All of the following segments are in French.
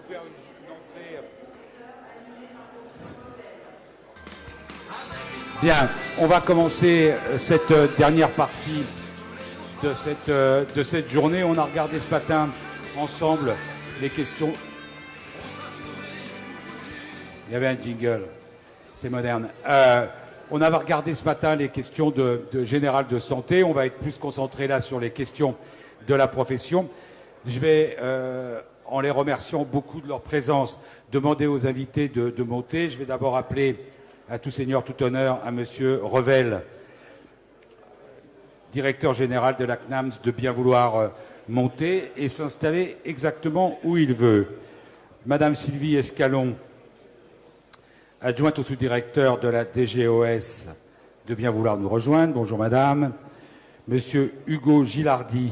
faire une entrée. Bien, on va commencer cette dernière partie de cette journée. On a regardé ce matin ensemble les questions. Il y avait un jingle, c'est moderne. On a regardé ce matin les questions de générales de santé. On va être plus concentré là sur les questions de la profession. Je vais, en les remerciant beaucoup de leur présence, demander aux invités de monter. Je vais d'abord appeler à tout seigneur, tout honneur, à Monsieur Revel, directeur général de la CNAMS, de bien vouloir monter et s'installer exactement où il veut. Madame Sylvie Escalon, adjointe au sous-directeur de la DGOS, de bien vouloir nous rejoindre. Bonjour madame. Monsieur Hugo Gilardi,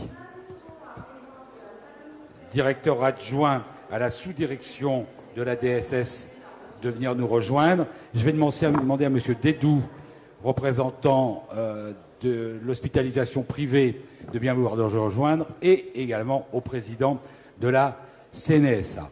directeur adjoint à la sous-direction de la DSS, de venir nous rejoindre. Je vais demander à monsieur Dédou, représentant de l'hospitalisation privée, de bien vouloir nous rejoindre, et également au président de la CNSA.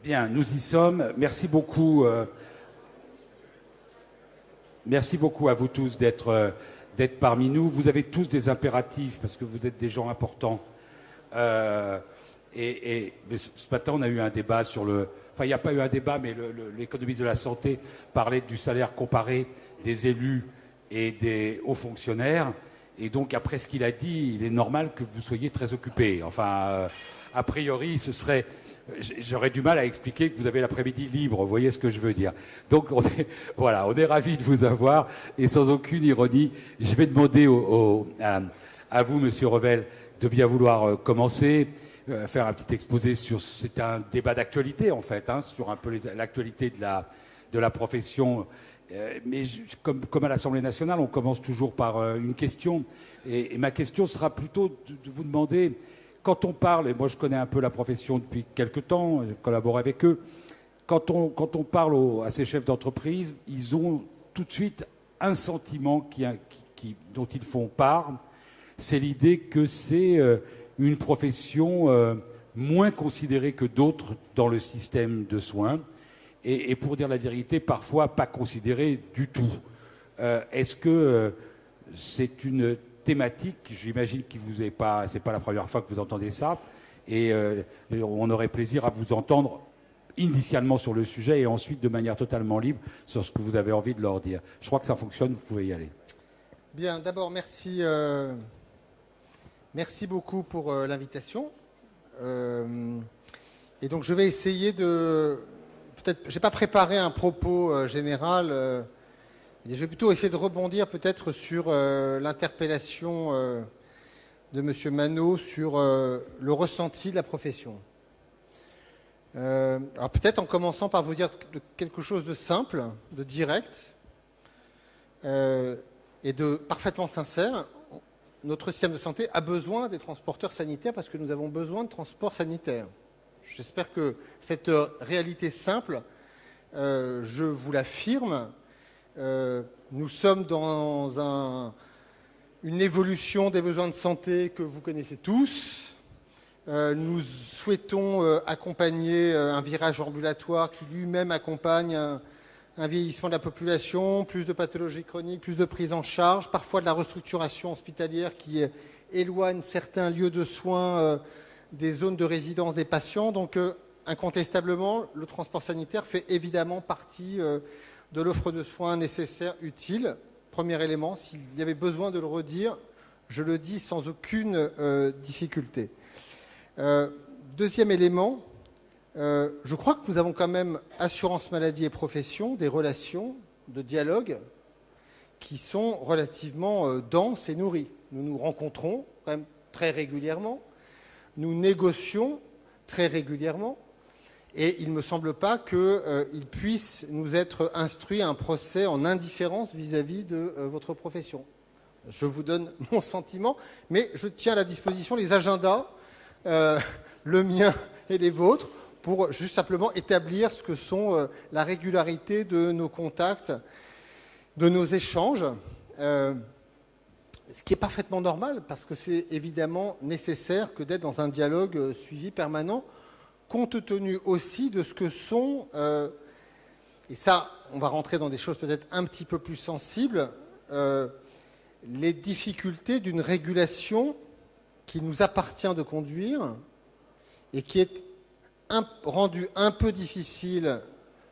Bien, nous y sommes. Merci beaucoup. Merci beaucoup à vous tous d'être parmi nous. Vous avez tous des impératifs parce que vous êtes des gens importants. Mais ce matin, on a eu un débat sur le... Enfin, il n'y a pas eu un débat, mais l'économiste de la santé parlait du salaire comparé des élus et des hauts fonctionnaires. Et donc, après ce qu'il a dit, il est normal que vous soyez très occupés. Enfin, a priori, ce serait... J'aurais du mal à expliquer que vous avez l'après-midi libre, vous voyez ce que je veux dire. Donc, on est ravis de vous avoir, et sans aucune ironie, je vais demander à vous, Monsieur Revel, de bien vouloir commencer, faire un petit exposé sur... C'est un débat d'actualité, en fait, hein, sur un peu l'actualité de la profession. Mais comme à l'Assemblée nationale, on commence toujours par une question. Et ma question sera plutôt de vous demander... Quand on parle, et moi je connais un peu la profession depuis quelque temps, je collabore avec eux, quand on parle à ces chefs d'entreprise, ils ont tout de suite un sentiment dont ils font part, c'est l'idée que c'est une profession moins considérée que d'autres dans le système de soins, et pour dire la vérité, parfois pas considérée du tout. Est-ce que c'est une thématique, j'imagine que c'est pas la première fois que vous entendez ça, et on aurait plaisir à vous entendre initialement sur le sujet et ensuite de manière totalement libre sur ce que vous avez envie de leur dire. Je crois que ça fonctionne, vous pouvez y aller. Bien, d'abord merci beaucoup pour l'invitation. Et donc je vais essayer peut-être, j'ai pas préparé un propos général. Je vais plutôt essayer de rebondir peut-être sur l'interpellation de M. Manot sur le ressenti de la profession. Alors peut-être en commençant par vous dire quelque chose de simple, de direct et de parfaitement sincère. Notre système de santé a besoin des transporteurs sanitaires parce que nous avons besoin de transports sanitaires. J'espère que cette réalité simple, je vous l'affirme, nous sommes dans une évolution des besoins de santé que vous connaissez tous. Nous souhaitons accompagner un virage ambulatoire qui lui-même accompagne un vieillissement de la population, plus de pathologies chroniques, plus de prise en charge, parfois de la restructuration hospitalière qui éloigne certains lieux de soins des zones de résidence des patients. Donc incontestablement, le transport sanitaire fait évidemment partie de l'offre de soins nécessaire, utile. Premier élément, s'il y avait besoin de le redire, je le dis sans aucune difficulté. Deuxième élément, je crois que nous avons quand même, assurance maladie et profession, des relations de dialogue qui sont relativement denses et nourries. Nous nous rencontrons quand même très régulièrement, nous négocions très régulièrement, et il ne me semble pas qu'il puisse nous être instruit un procès en indifférence vis-à-vis de votre profession. Je vous donne mon sentiment, mais je tiens à la disposition les agendas, le mien et les vôtres, pour juste simplement établir ce que sont la régularité de nos contacts de nos échanges, ce qui est parfaitement normal, parce que c'est évidemment nécessaire que d'être dans un dialogue suivi permanent, compte tenu aussi de ce que sont, et ça, on va rentrer dans des choses peut-être un petit peu plus sensibles, les difficultés d'une régulation qu'il nous appartient de conduire et qui est rendue un peu difficile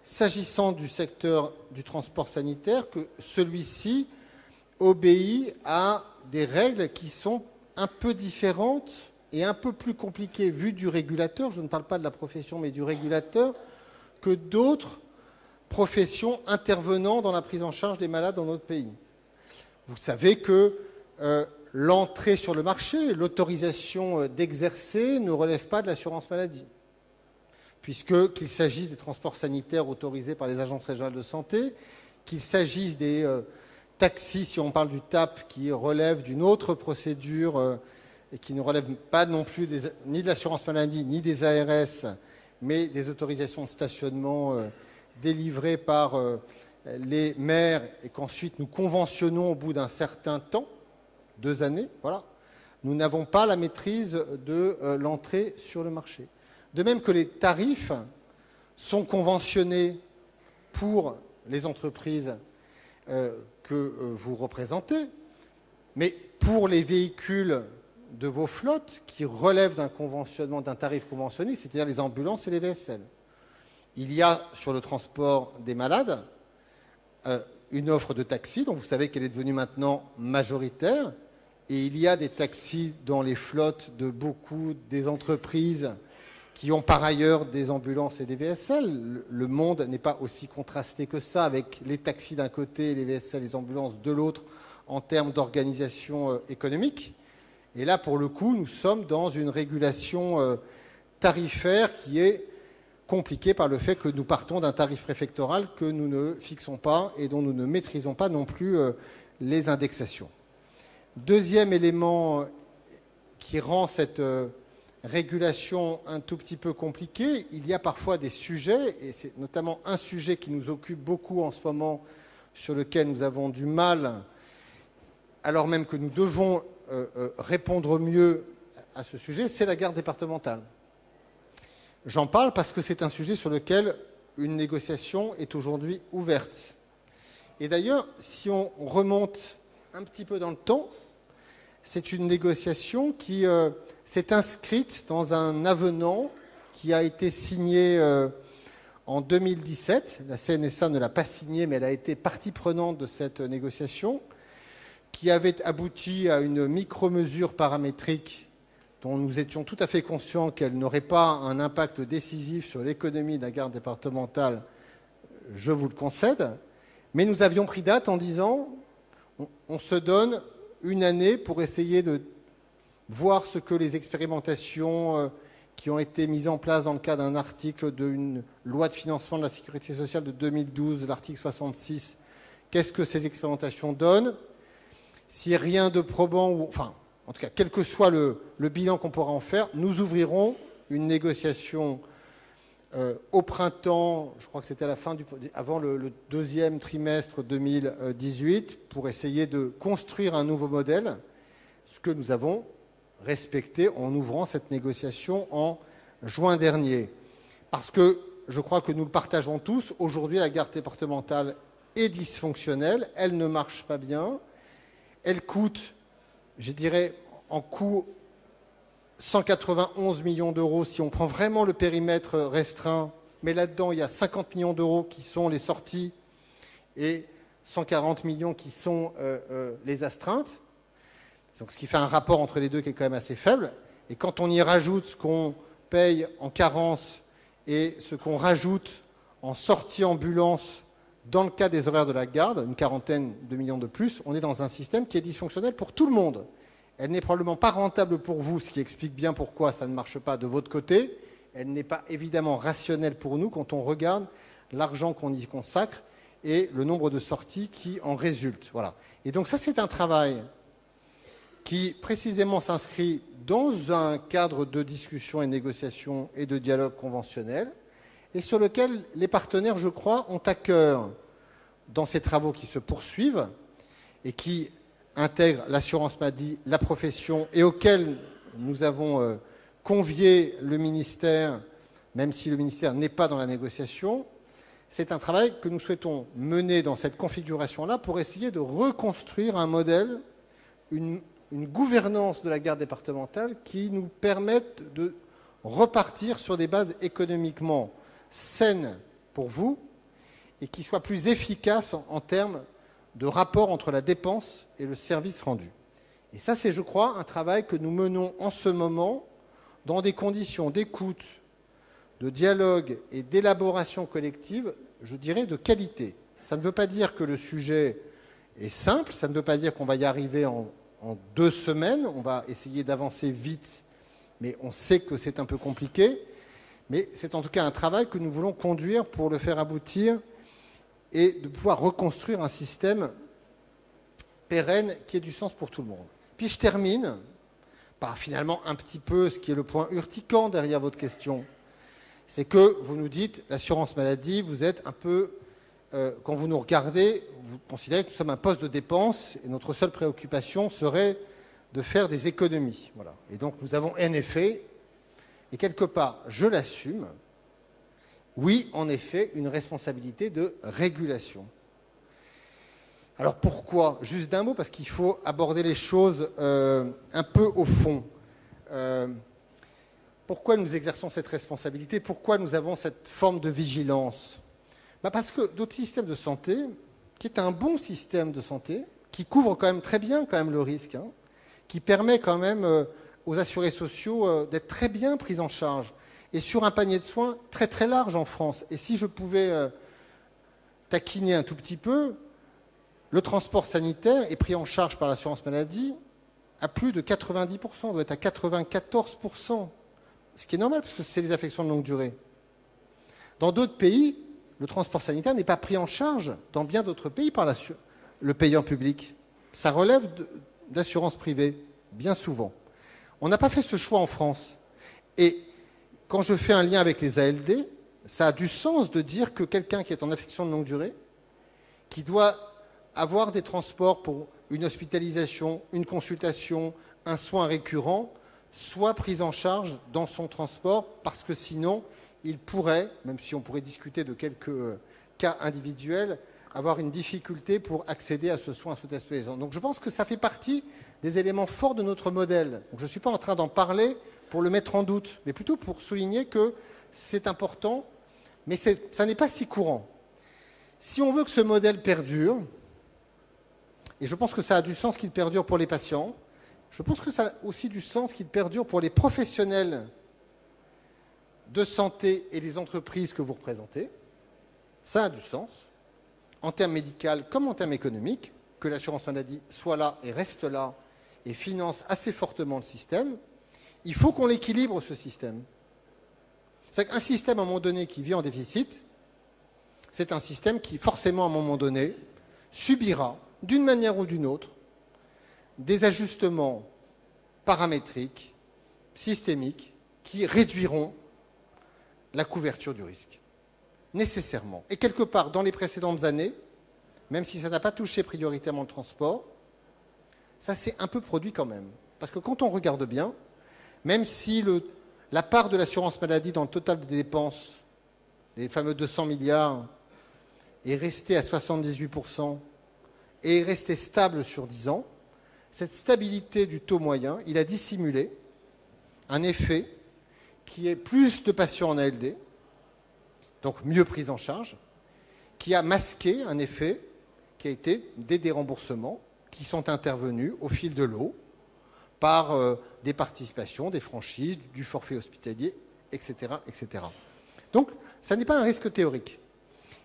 s'agissant du secteur du transport sanitaire, que celui-ci obéit à des règles qui sont un peu différentes et un peu plus compliquées vues du régulateur, je ne parle pas de la profession mais du régulateur, que d'autres professions intervenant dans la prise en charge des malades dans notre pays. Vous savez que l'entrée sur le marché, l'autorisation d'exercer ne relève pas de l'assurance maladie, puisque qu'il s'agisse des transports sanitaires autorisés par les agences régionales de santé, qu'il s'agisse des taxis, si on parle du TAP, qui relève d'une autre procédure et qui ne relève pas non plus ni de l'assurance maladie, ni des ARS, mais des autorisations de stationnement délivrées par les maires et qu'ensuite nous conventionnons au bout d'un certain temps, 2 années, voilà, nous n'avons pas la maîtrise de l'entrée sur le marché. De même que les tarifs sont conventionnés pour les entreprises que vous représentez, mais pour les véhicules de vos flottes qui relèvent d'un conventionnement, d'un tarif conventionné, c'est-à-dire les ambulances et les VSL. Il y a sur le transport des malades une offre de taxis, dont vous savez qu'elle est devenue maintenant majoritaire, et il y a des taxis dans les flottes de beaucoup des entreprises qui ont par ailleurs des ambulances et des VSL. Le monde n'est pas aussi contrasté que ça, avec les taxis d'un côté, les VSL, les ambulances de l'autre, en termes d'organisation économique. Et là, pour le coup, nous sommes dans une régulation tarifaire qui est compliquée par le fait que nous partons d'un tarif préfectoral que nous ne fixons pas et dont nous ne maîtrisons pas non plus les indexations. Deuxième élément qui rend cette régulation un tout petit peu compliquée, il y a parfois des sujets, et c'est notamment un sujet qui nous occupe beaucoup en ce moment, sur lequel nous avons du mal, alors même que nous devons répondre mieux à ce sujet, c'est la garde départementale. J'en parle parce que c'est un sujet sur lequel une négociation est aujourd'hui ouverte. Et d'ailleurs, si on remonte un petit peu dans le temps, c'est une négociation qui s'est inscrite dans un avenant qui a été signé en 2017. La CNSA ne l'a pas signé, mais elle a été partie prenante de cette négociation, qui avait abouti à une micro-mesure paramétrique dont nous étions tout à fait conscients qu'elle n'aurait pas un impact décisif sur l'économie de la garde départementale, je vous le concède. Mais nous avions pris date en disant on se donne une année pour essayer de voir ce que les expérimentations qui ont été mises en place dans le cadre d'un article d'une loi de financement de la sécurité sociale de 2012, l'article 66, qu'est-ce que ces expérimentations donnent. Si rien de probant, ou enfin, en tout cas, quel que soit le bilan qu'on pourra en faire, nous ouvrirons une négociation au printemps, je crois que c'était à la fin avant le deuxième trimestre 2018, pour essayer de construire un nouveau modèle, ce que nous avons respecté en ouvrant cette négociation en juin dernier. Parce que je crois que nous le partageons tous, aujourd'hui la garde départementale est dysfonctionnelle, elle ne marche pas bien, elle coûte, je dirais, en coût 191 millions d'euros si on prend vraiment le périmètre restreint, mais là-dedans il y a 50 millions d'euros qui sont les sorties et 140 millions qui sont les astreintes. Donc, ce qui fait un rapport entre les deux qui est quand même assez faible. Et quand on y rajoute ce qu'on paye en carence et ce qu'on rajoute en sortie ambulance dans le cas des horaires de la garde, une quarantaine de millions de plus, on est dans un système qui est dysfonctionnel pour tout le monde. Elle n'est probablement pas rentable pour vous, ce qui explique bien pourquoi ça ne marche pas de votre côté. Elle n'est pas évidemment rationnelle pour nous quand on regarde l'argent qu'on y consacre et le nombre de sorties qui en résultent. Voilà. Et donc ça, c'est un travail qui précisément s'inscrit dans un cadre de discussion et négociation et de dialogue conventionnel, et sur lequel les partenaires, je crois, ont à cœur dans ces travaux qui se poursuivent et qui intègrent l'assurance maladie, la profession, et auxquels nous avons convié le ministère, même si le ministère n'est pas dans la négociation. C'est un travail que nous souhaitons mener dans cette configuration-là pour essayer de reconstruire un modèle, une gouvernance de la garde départementale qui nous permette de repartir sur des bases économiquement saines pour vous et qui soient plus efficaces en termes de rapport entre la dépense et le service rendu. Et ça, c'est, je crois, un travail que nous menons en ce moment dans des conditions d'écoute, de dialogue et d'élaboration collective, je dirais, de qualité. Ça ne veut pas dire que le sujet est simple, ça ne veut pas dire qu'on va y arriver en 2 semaines, on va essayer d'avancer vite, mais on sait que c'est un peu compliqué. Mais c'est en tout cas un travail que nous voulons conduire pour le faire aboutir et de pouvoir reconstruire un système pérenne qui ait du sens pour tout le monde. Puis je termine par finalement un petit peu ce qui est le point urticant derrière votre question. C'est que vous nous dites, l'assurance maladie, vous êtes un peu, quand vous nous regardez, vous considérez que nous sommes un poste de dépense et notre seule préoccupation serait de faire des économies. Voilà. Et donc nous avons en effet, et quelque part je l'assume, oui, en effet, une responsabilité de régulation. Alors pourquoi? Juste d'un mot, parce qu'il faut aborder les choses un peu au fond. Pourquoi nous exerçons cette responsabilité? Pourquoi nous avons cette forme de vigilance? Parce que d'autres systèmes de santé, qui est un bon système de santé, qui couvre quand même très bien quand même le risque, qui permet quand même aux assurés sociaux d'être très bien pris en charge, et sur un panier de soins très très large en France. Et si je pouvais taquiner un tout petit peu, le transport sanitaire est pris en charge par l'assurance maladie à plus de 90%, on doit être à 94%, ce qui est normal parce que c'est des affections de longue durée. Dans d'autres pays, le transport sanitaire n'est pas pris en charge, dans bien d'autres pays, par le payeur public. Ça relève d'assurance privée, bien souvent. On n'a pas fait ce choix en France. Et quand je fais un lien avec les ALD, ça a du sens de dire que quelqu'un qui est en affection de longue durée, qui doit avoir des transports pour une hospitalisation, une consultation, un soin récurrent, soit pris en charge dans son transport, parce que sinon, il pourrait, même si on pourrait discuter de quelques cas individuels, avoir une difficulté pour accéder à ce soin hospitalisant. Donc je pense que ça fait partie des éléments forts de notre modèle. Donc, je ne suis pas en train d'en parler pour le mettre en doute, mais plutôt pour souligner que c'est important, mais ça n'est pas si courant. Si on veut que ce modèle perdure, et je pense que ça a du sens qu'il perdure pour les patients, je pense que ça a aussi du sens qu'il perdure pour les professionnels de santé et les entreprises que vous représentez. Ça a du sens, en termes médicaux comme en termes économiques, que l'assurance maladie soit là et reste là et finance assez fortement le système. Il faut qu'on l'équilibre, ce système. C'est qu'un système, à un moment donné, qui vit en déficit, c'est un système qui, forcément, à un moment donné, subira, d'une manière ou d'une autre, des ajustements paramétriques, systémiques, qui réduiront la couverture du risque, nécessairement. Et quelque part, dans les précédentes années, même si ça n'a pas touché prioritairement le transport, ça s'est un peu produit quand même. Parce que quand on regarde bien, même si la part de l'assurance maladie dans le total des dépenses, les fameux 200 milliards, est restée à 78% et est restée stable sur 10 ans, cette stabilité du taux moyen, il a dissimulé un effet qui est plus de patients en ALD, donc mieux pris en charge, qui a masqué un effet qui a été des déremboursements qui sont intervenus au fil de l'eau par des participations, des franchises, du forfait hospitalier, etc., etc. Donc, ça n'est pas un risque théorique.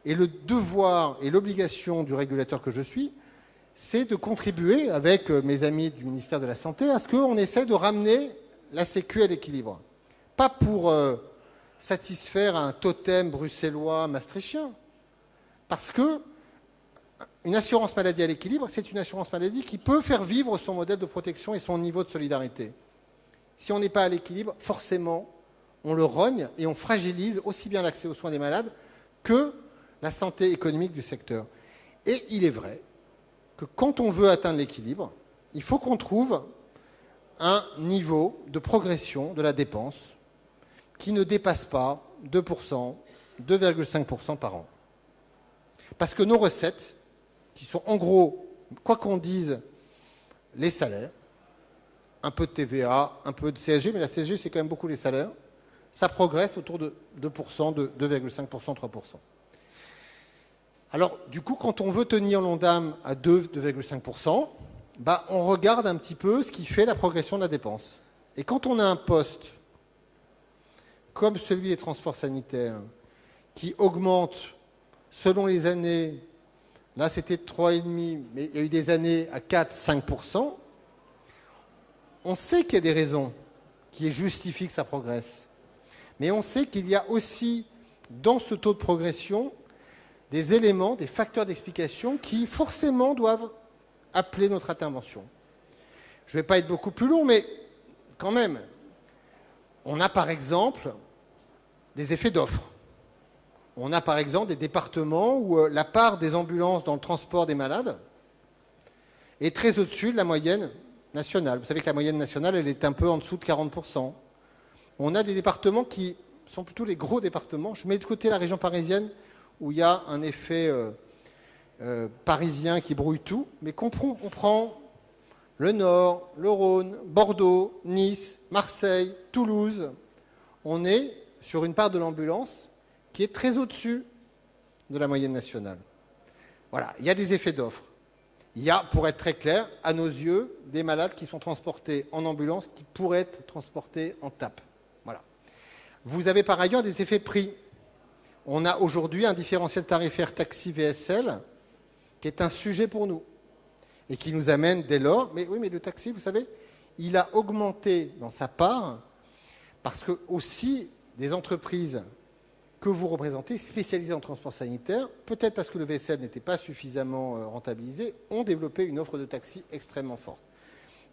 Et le devoir et l'obligation du régulateur que je suis, c'est de contribuer, avec mes amis du ministère de la Santé, à ce qu'on essaie de ramener la Sécu à l'équilibre. Pas pour satisfaire un totem bruxellois maastrichtien, parce que une assurance maladie à l'équilibre, c'est une assurance maladie qui peut faire vivre son modèle de protection et son niveau de solidarité. Si on n'est pas à l'équilibre, forcément, on le rogne et on fragilise aussi bien l'accès aux soins des malades que la santé économique du secteur. Et il est vrai que quand on veut atteindre l'équilibre, il faut qu'on trouve un niveau de progression de la dépense qui ne dépasse pas 2%, 2,5% par an. Parce que nos recettes, qui sont en gros, quoi qu'on dise, les salaires, un peu de TVA, un peu de CSG, mais la CSG c'est quand même beaucoup les salaires, ça progresse autour de 2%, de 2,5%, 3%. Alors, du coup, quand on veut tenir l'Ondam à 2,5%, on regarde un petit peu ce qui fait la progression de la dépense. Et quand on a un poste comme celui des transports sanitaires qui augmente selon les années, là c'était 3,5%, mais il y a eu des années à 4-5%, on sait qu'il y a des raisons qui justifient que ça progresse. Mais on sait qu'il y a aussi, dans ce taux de progression, des éléments, des facteurs d'explication qui forcément doivent appeler notre intervention. Je ne vais pas être beaucoup plus long, mais quand même, on a par exemple des effets d'offre. On a par exemple des départements où la part des ambulances dans le transport des malades est très au-dessus de la moyenne nationale. Vous savez que la moyenne nationale, elle est un peu en dessous de 40%. On a des départements qui sont plutôt les gros départements. Je mets de côté la région parisienne où il y a un effet parisien qui brouille tout, mais on prend le Nord, le Rhône, Bordeaux, Nice, Marseille, Toulouse. On est sur une part de l'ambulance qui est très au-dessus de la moyenne nationale. Voilà, il y a des effets d'offre. Il y a, pour être très clair, à nos yeux, des malades qui sont transportés en ambulance qui pourraient être transportés en TAP. Voilà. Vous avez par ailleurs des effets prix. On a aujourd'hui un différentiel tarifaire taxi VSL qui est un sujet pour nous et qui nous amène dès lors, mais oui, mais le taxi, vous savez, il a augmenté dans sa part parce que aussi des entreprises que vous représentez, spécialisées en transport sanitaire, peut-être parce que le VSL n'était pas suffisamment rentabilisé, ont développé une offre de taxi extrêmement forte.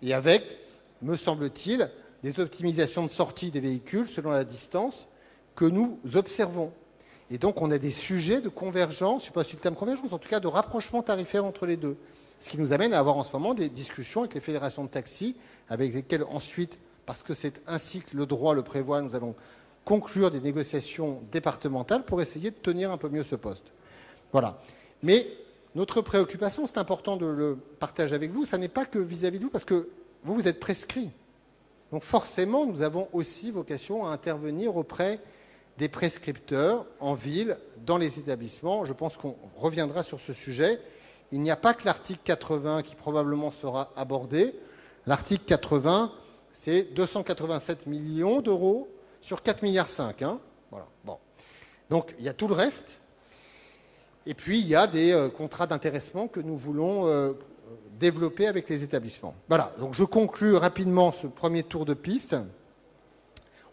Et avec, me semble-t-il, des optimisations de sortie des véhicules selon la distance que nous observons. Et donc, on a des sujets de convergence, je ne sais pas si le terme convergence, en tout cas de rapprochement tarifaire entre les deux. Ce qui nous amène à avoir en ce moment des discussions avec les fédérations de taxis, avec lesquelles ensuite, parce que c'est ainsi que le droit le prévoit, nous allons conclure des négociations départementales pour essayer de tenir un peu mieux ce poste. Voilà. Mais notre préoccupation, c'est important de le partager avec vous, ça n'est pas que vis-à-vis de vous, parce que vous êtes prescrit. Donc forcément, nous avons aussi vocation à intervenir auprès des prescripteurs en ville, dans les établissements. Je pense qu'on reviendra sur ce sujet. Il n'y a pas que l'article 80 qui probablement sera abordé. L'article 80, c'est 287 millions d'euros sur 4,5 milliards. Hein, voilà. Bon. Donc, il y a tout le reste. Et puis, il y a des contrats d'intéressement que nous voulons développer avec les établissements. Voilà. Donc, je conclus rapidement ce premier tour de piste.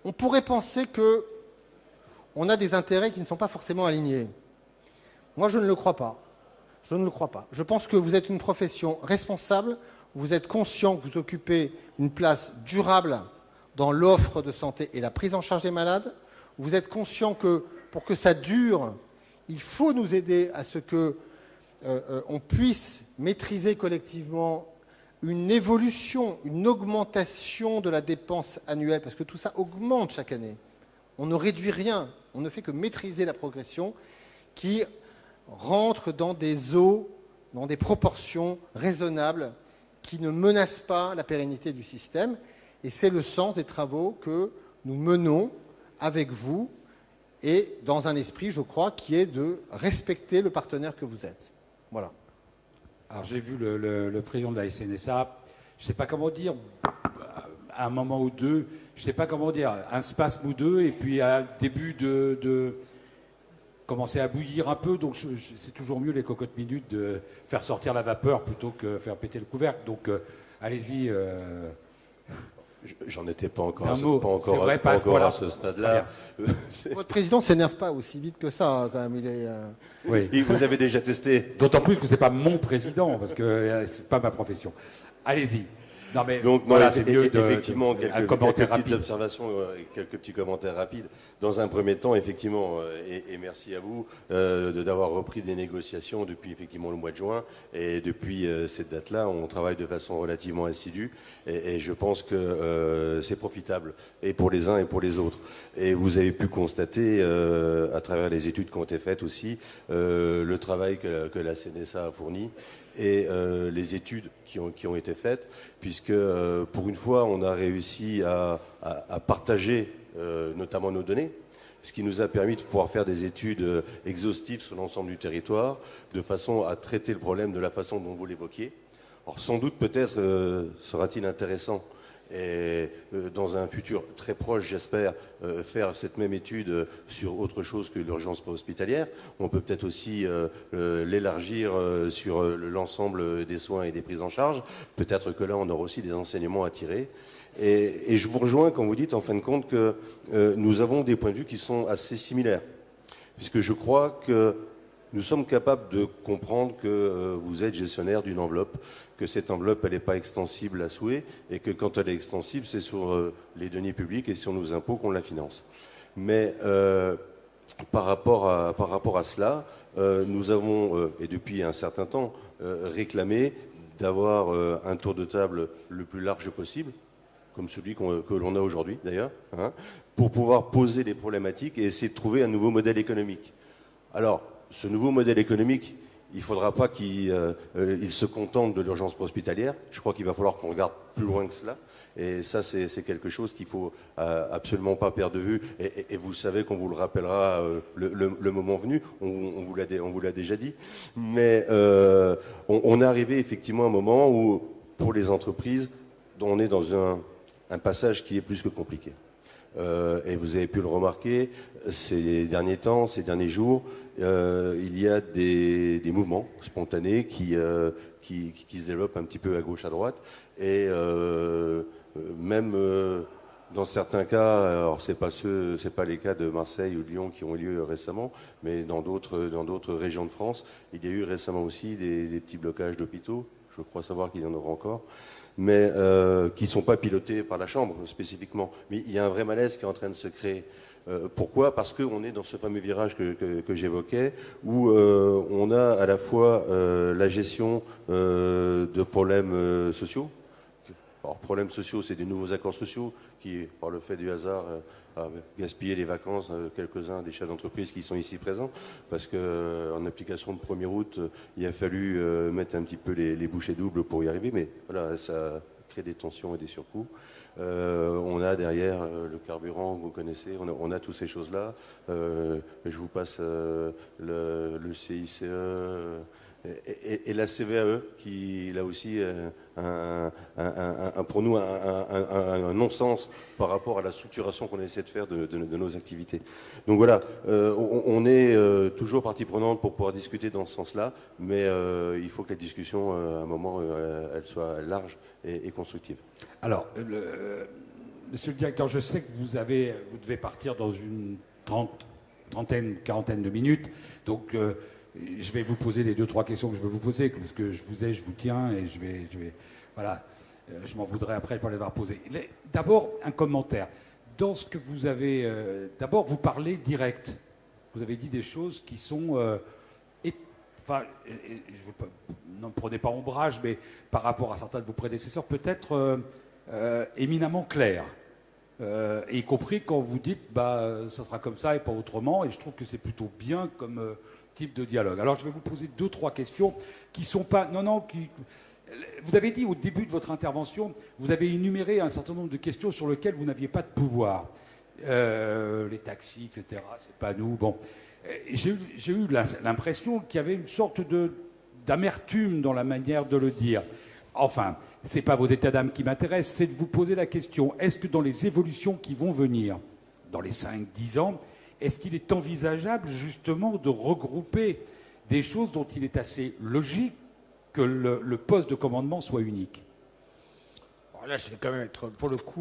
On pourrait penser que on a des intérêts qui ne sont pas forcément alignés. Moi, je ne le crois pas. Je ne le crois pas. Je pense que vous êtes une profession responsable, vous êtes conscient que vous occupez une place durable dans l'offre de santé et la prise en charge des malades. Vous êtes conscient que pour que ça dure, il faut nous aider à ce que on puisse maîtriser collectivement une évolution, une augmentation de la dépense annuelle, parce que tout ça augmente chaque année. On ne réduit rien, on ne fait que maîtriser la progression qui rentre dans des eaux, dans des proportions raisonnables qui ne menacent pas la pérennité du système. Et c'est le sens des travaux que nous menons avec vous et dans un esprit, je crois, qui est de respecter le partenaire que vous êtes. Voilà. Alors j'ai vu le président de la SNSA, je ne sais pas comment dire, à un moment ou deux, je ne sais pas comment dire, un spasme ou deux, et puis un début de commencer à bouillir un peu, donc c'est toujours mieux les cocottes minutes de faire sortir la vapeur plutôt que faire péter le couvercle. Donc allez-y. J'en étais pas encore, à ce stade-là. Votre président ne s'énerve pas aussi vite que ça, quand même. Il est. Oui. Et vous avez déjà testé. D'autant plus que c'est pas mon président, parce que c'est pas ma profession. Allez-y. Non, mais Donc, voilà, non, c'est mieux effectivement, un quelques commentaire petites rapide. observations et quelques petits commentaires rapides. Dans un premier temps, effectivement, et merci à vous d'avoir repris des négociations depuis effectivement le mois de juin. Et depuis cette date-là, on travaille de façon relativement assidue. Et je pense que c'est profitable, et pour les uns et pour les autres. Et vous avez pu constater, à travers les études qui ont été faites aussi, le travail que la CNSA a fourni et les études qui ont été faites, puisque pour une fois, on a réussi à partager notamment nos données, ce qui nous a permis de pouvoir faire des études exhaustives sur l'ensemble du territoire, de façon à traiter le problème de la façon dont vous l'évoquiez. Alors sans doute, peut-être, sera-t-il intéressant, et dans un futur très proche, j'espère, faire cette même étude sur autre chose que l'urgence préhospitalière. On peut peut-être aussi l'élargir sur l'ensemble des soins et des prises en charge. Peut-être que là, on aura aussi des enseignements à tirer. Et je vous rejoins quand vous dites, en fin de compte, que nous avons des points de vue qui sont assez similaires. Puisque je crois que nous sommes capables de comprendre que vous êtes gestionnaire d'une enveloppe, que cette enveloppe, elle n'est pas extensible à souhait, et que quand elle est extensible, c'est sur les deniers publics et sur nos impôts qu'on la finance. Mais par rapport à cela, nous avons, et depuis un certain temps, réclamé d'avoir un tour de table le plus large possible, comme celui que l'on a aujourd'hui d'ailleurs, hein, pour pouvoir poser des problématiques et essayer de trouver un nouveau modèle économique. Alors, ce nouveau modèle économique, il ne faudra pas qu'il se contente de l'urgence préhospitalière. Je crois qu'il va falloir qu'on regarde plus loin que cela. Et ça, c'est quelque chose qu'il ne faut absolument pas perdre de vue. Et vous savez qu'on vous le rappellera le moment venu. On vous l'a déjà dit. Mais on est arrivé effectivement à un moment où, pour les entreprises, on est dans un passage qui est plus que compliqué. Et vous avez pu le remarquer, ces derniers temps, ces derniers jours, il y a des mouvements spontanés qui se développent un petit peu à gauche, à droite, et même dans certains cas, alors c'est pas les cas de Marseille ou de Lyon qui ont eu lieu récemment, mais dans d'autres régions de France, il y a eu récemment aussi des petits blocages d'hôpitaux. Je crois savoir qu'il y en aura encore, mais qui ne sont pas pilotés par la Chambre spécifiquement. Mais il y a un vrai malaise qui est en train de se créer. Pourquoi ? Parce qu'on est dans ce fameux virage que j'évoquais, où on a à la fois la gestion de problèmes sociaux. Alors, problèmes sociaux, c'est des nouveaux accords sociaux qui, par le fait du hasard, a gaspillé les vacances quelques-uns des chefs d'entreprise qui sont ici présents, parce qu'en application de 1er août, il a fallu mettre un petit peu les bouchées doubles pour y arriver, mais voilà, ça crée des tensions et des surcoûts. On a derrière le carburant, vous connaissez, on a toutes ces choses-là. Je vous passe le CICE et la CVAE, qui là aussi pour nous un non-sens par rapport à la structuration qu'on essaie de faire de nos activités. Donc voilà, on est toujours partie prenante pour pouvoir discuter dans ce sens-là, mais il faut que la discussion, à un moment, elle soit large et constructive. Alors, monsieur le directeur, je sais que vous devez partir dans une quarantaine de minutes, donc je vais vous poser les 2-3 questions que je veux vous poser, parce que je vous tiens, et je vais voilà, je m'en voudrais après pour les avoir posées. D'abord, un commentaire. Dans ce que vous avez, d'abord, vous parlez direct. Vous avez dit des choses qui sont, ne prenez pas ombrage, mais par rapport à certains de vos prédécesseurs, peut-être éminemment claires. Y compris quand vous dites, ça sera comme ça et pas autrement, et je trouve que c'est plutôt bien comme type de dialogue. Alors je vais vous poser 2-3 questions qui sont pas... Vous avez dit au début de votre intervention, vous avez énuméré un certain nombre de questions sur lesquelles vous n'aviez pas de pouvoir. Les taxis, etc., c'est pas nous. Bon, j'ai eu l'impression qu'il y avait une sorte d'amertume dans la manière de le dire. Enfin, c'est pas vos états d'âme qui m'intéressent, c'est de vous poser la question, est-ce que dans les évolutions qui vont venir, dans les 5-10 ans, est-ce qu'il est envisageable justement de regrouper des choses dont il est assez logique que le poste de commandement soit unique ? Alors là, je vais quand même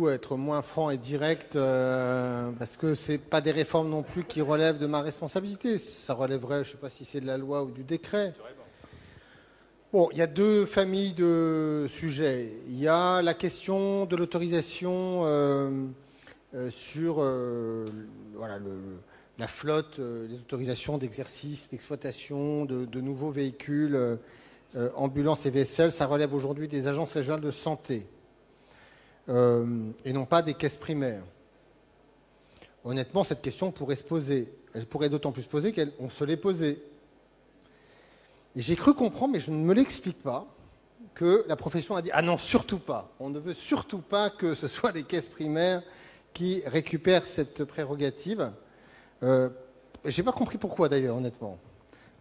être moins franc et direct, parce que c'est pas des réformes non plus qui relèvent de ma responsabilité. Ça relèverait, je ne sais pas si c'est de la loi ou du décret. Bon, il y a deux familles de sujets. Il y a la question de l'autorisation sur voilà, la flotte, les autorisations d'exercice, d'exploitation de nouveaux véhicules, ambulances et VSL. Ça relève aujourd'hui des agences régionales de santé et non pas des caisses primaires. Honnêtement, cette question pourrait se poser. Elle pourrait d'autant plus se poser qu'on se l'est posée. Et j'ai cru comprendre, mais je ne me l'explique pas, que la profession a dit « Ah non, surtout pas. On ne veut surtout pas que ce soit les caisses primaires qui récupèrent cette prérogative. » Je n'ai pas compris pourquoi d'ailleurs, honnêtement.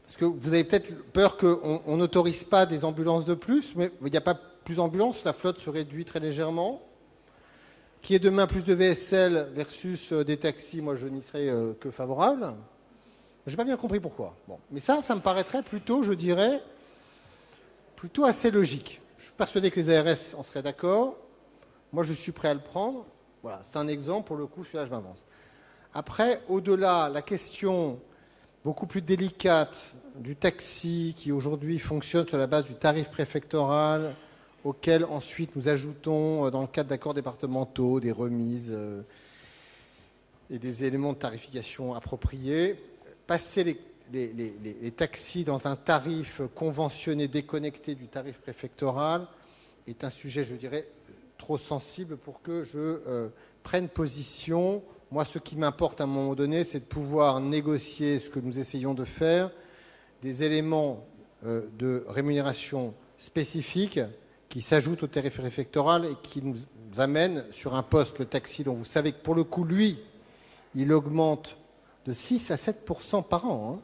Parce que vous avez peut-être peur qu'on n'autorise pas des ambulances de plus, mais il n'y a pas plus d'ambulances, la flotte se réduit très légèrement. Qu'il y ait demain plus de VSL versus des taxis, moi je n'y serais que favorable. Je n'ai pas bien compris pourquoi. Bon. Mais ça me paraîtrait plutôt, je dirais, plutôt assez logique. Je suis persuadé que les ARS en seraient d'accord. Moi, je suis prêt à le prendre. Voilà, c'est un exemple, pour le coup, celui-là, je m'avance. Après, au-delà, la question beaucoup plus délicate du taxi qui aujourd'hui fonctionne sur la base du tarif préfectoral, auquel ensuite nous ajoutons, dans le cadre d'accords départementaux, des remises et des éléments de tarification appropriés. Passer les taxis dans un tarif conventionné déconnecté du tarif préfectoral est un sujet, je dirais, trop sensible pour que je prenne position. Moi, ce qui m'importe à un moment donné, c'est de pouvoir négocier ce que nous essayons de faire, des éléments de rémunération spécifiques qui s'ajoutent au tarif préfectoral et qui nous amènent sur un poste, le taxi, dont vous savez que pour le coup, lui, il augmente de 6 à 7% par an, hein,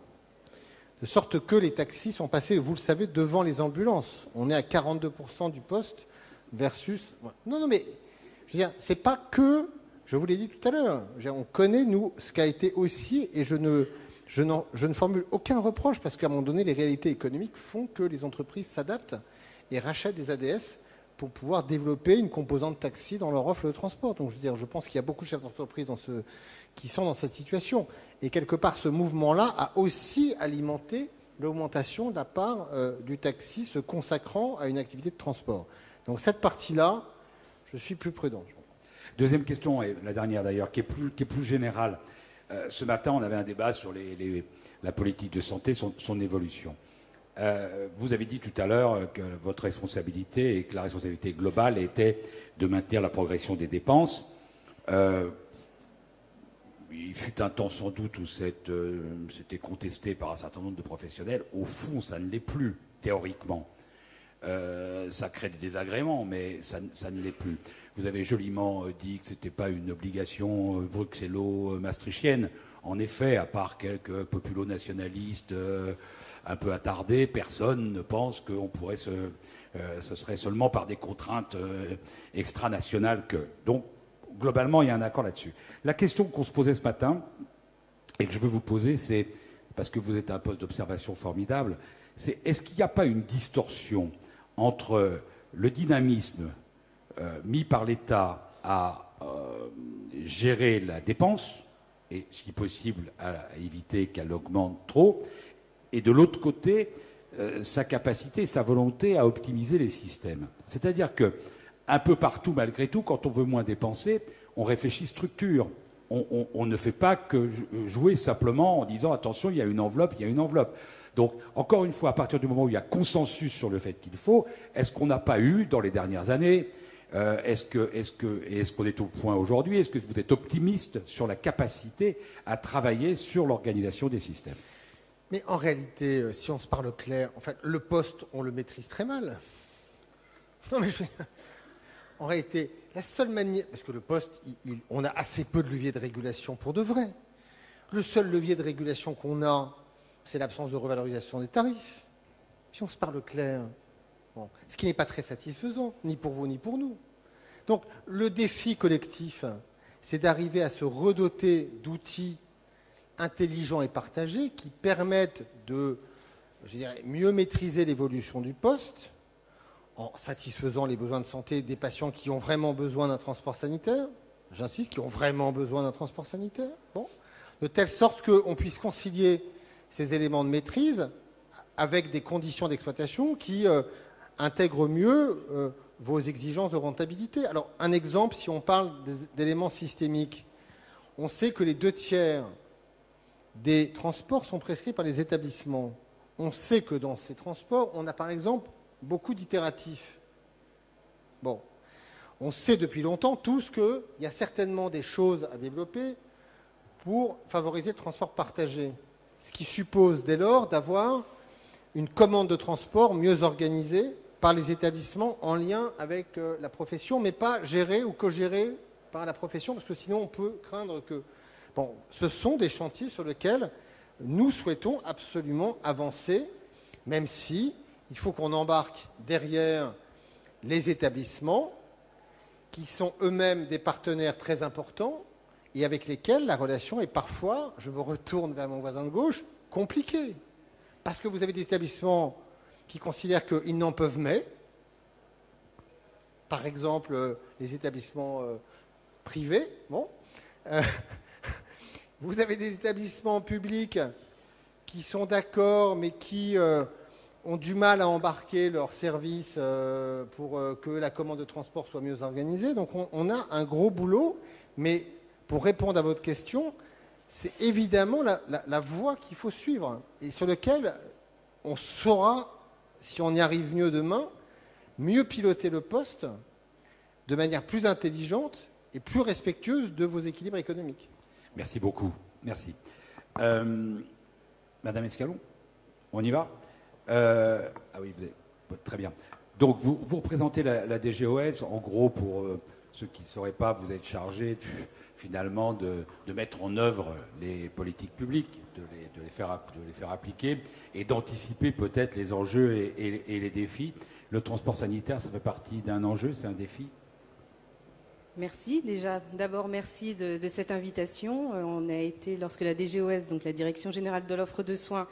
de sorte que les taxis sont passés, vous le savez, devant les ambulances. On est à 42% du poste versus... Non, mais je veux dire, c'est pas que, je vous l'ai dit tout à l'heure, on connaît, nous, ce qu'a été aussi, et je ne formule aucun reproche, parce qu'à un moment donné, les réalités économiques font que les entreprises s'adaptent et rachètent des ADS pour pouvoir développer une composante taxi dans leur offre de transport. Donc, je veux dire, je pense qu'il y a beaucoup de chefs d'entreprise qui sont dans cette situation. Et quelque part, ce mouvement-là a aussi alimenté l'augmentation de la part du taxi se consacrant à une activité de transport. Donc cette partie-là, je suis plus prudent. Deuxième question, et la dernière d'ailleurs, qui est plus générale. Ce matin, on avait un débat sur la politique de santé, son évolution. Vous avez dit tout à l'heure que votre responsabilité et que la responsabilité globale était de maintenir la progression des dépenses. Il fut un temps sans doute où c'était contesté par un certain nombre de professionnels. Au fond, ça ne l'est plus, théoriquement. Ça crée des désagréments, mais ça ne l'est plus. Vous avez joliment dit que ce n'était pas une obligation bruxello-maastrichtienne. En effet, à part quelques populo-nationalistes un peu attardés, personne ne pense qu'on pourrait ce serait seulement par des contraintes extranationales que... Donc, globalement, il y a un accord là-dessus. La question qu'on se posait ce matin, et que je veux vous poser, c'est, parce que vous êtes à un poste d'observation formidable, c'est est-ce qu'il n'y a pas une distorsion entre le dynamisme mis par l'État à gérer la dépense, et si possible à éviter qu'elle augmente trop, et de l'autre côté, sa capacité, sa volonté à optimiser les systèmes. C'est-à-dire que un peu partout, malgré tout, quand on veut moins dépenser, on réfléchit structure. On ne fait pas que jouer simplement en disant « attention, il y a une enveloppe, il y a une enveloppe ». Donc, encore une fois, à partir du moment où il y a consensus sur le fait qu'il faut, est-ce qu'on n'a pas eu, dans les dernières années, est-ce qu'on est au point aujourd'hui, est-ce que vous êtes optimiste sur la capacité à travailler sur l'organisation des systèmes ? Mais en réalité, si on se parle clair, en fait, le poste, on le maîtrise très mal. Non, mais en réalité, la seule manière... Parce que le poste, on a assez peu de leviers de régulation pour de vrai. Le seul levier de régulation qu'on a, c'est l'absence de revalorisation des tarifs. Si on se parle clair, bon, ce qui n'est pas très satisfaisant, ni pour vous, ni pour nous. Donc, le défi collectif, c'est d'arriver à se redoter d'outils intelligents et partagés qui permettent de, je dirais, mieux maîtriser l'évolution du poste, en satisfaisant les besoins de santé des patients qui ont vraiment besoin d'un transport sanitaire, j'insiste, qui ont vraiment besoin d'un transport sanitaire, bon, de telle sorte qu'on puisse concilier ces éléments de maîtrise avec des conditions d'exploitation qui intègrent mieux vos exigences de rentabilité. Alors, un exemple, si on parle d'éléments systémiques, on sait que les 2/3 des transports sont prescrits par les établissements. On sait que dans ces transports, on a par exemple beaucoup d'itératifs. Bon, on sait depuis longtemps tous qu'il y a certainement des choses à développer pour favoriser le transport partagé. Ce qui suppose dès lors d'avoir une commande de transport mieux organisée par les établissements en lien avec la profession, mais pas gérée ou co-gérée par la profession, parce que sinon on peut craindre que... Bon, ce sont des chantiers sur lesquels nous souhaitons absolument avancer, même si il faut qu'on embarque derrière les établissements qui sont eux-mêmes des partenaires très importants et avec lesquels la relation est parfois, je me retourne vers mon voisin de gauche, compliquée. Parce que vous avez des établissements qui considèrent qu'ils n'en peuvent mais. Par exemple, les établissements privés. Bon. Vous avez des établissements publics qui sont d'accord, mais qui ont du mal à embarquer leurs services pour que la commande de transport soit mieux organisée. Donc on a un gros boulot, mais pour répondre à votre question, c'est évidemment la voie qu'il faut suivre et sur laquelle on saura, si on y arrive mieux demain, mieux piloter le poste de manière plus intelligente et plus respectueuse de vos équilibres économiques. Merci beaucoup. Merci. Madame Escalon, on y va Ah oui, très bien. Donc, vous représentez la DGOS. En gros, pour ceux qui ne sauraient pas, vous êtes chargé finalement de mettre en œuvre les politiques publiques, de les faire appliquer et d'anticiper peut-être les enjeux et les défis. Le transport sanitaire, ça fait partie d'un enjeu, c'est un défi? Merci. Déjà, d'abord, merci de cette invitation. On a été, lorsque la DGOS, donc la Direction Générale de l'Offre de Soins,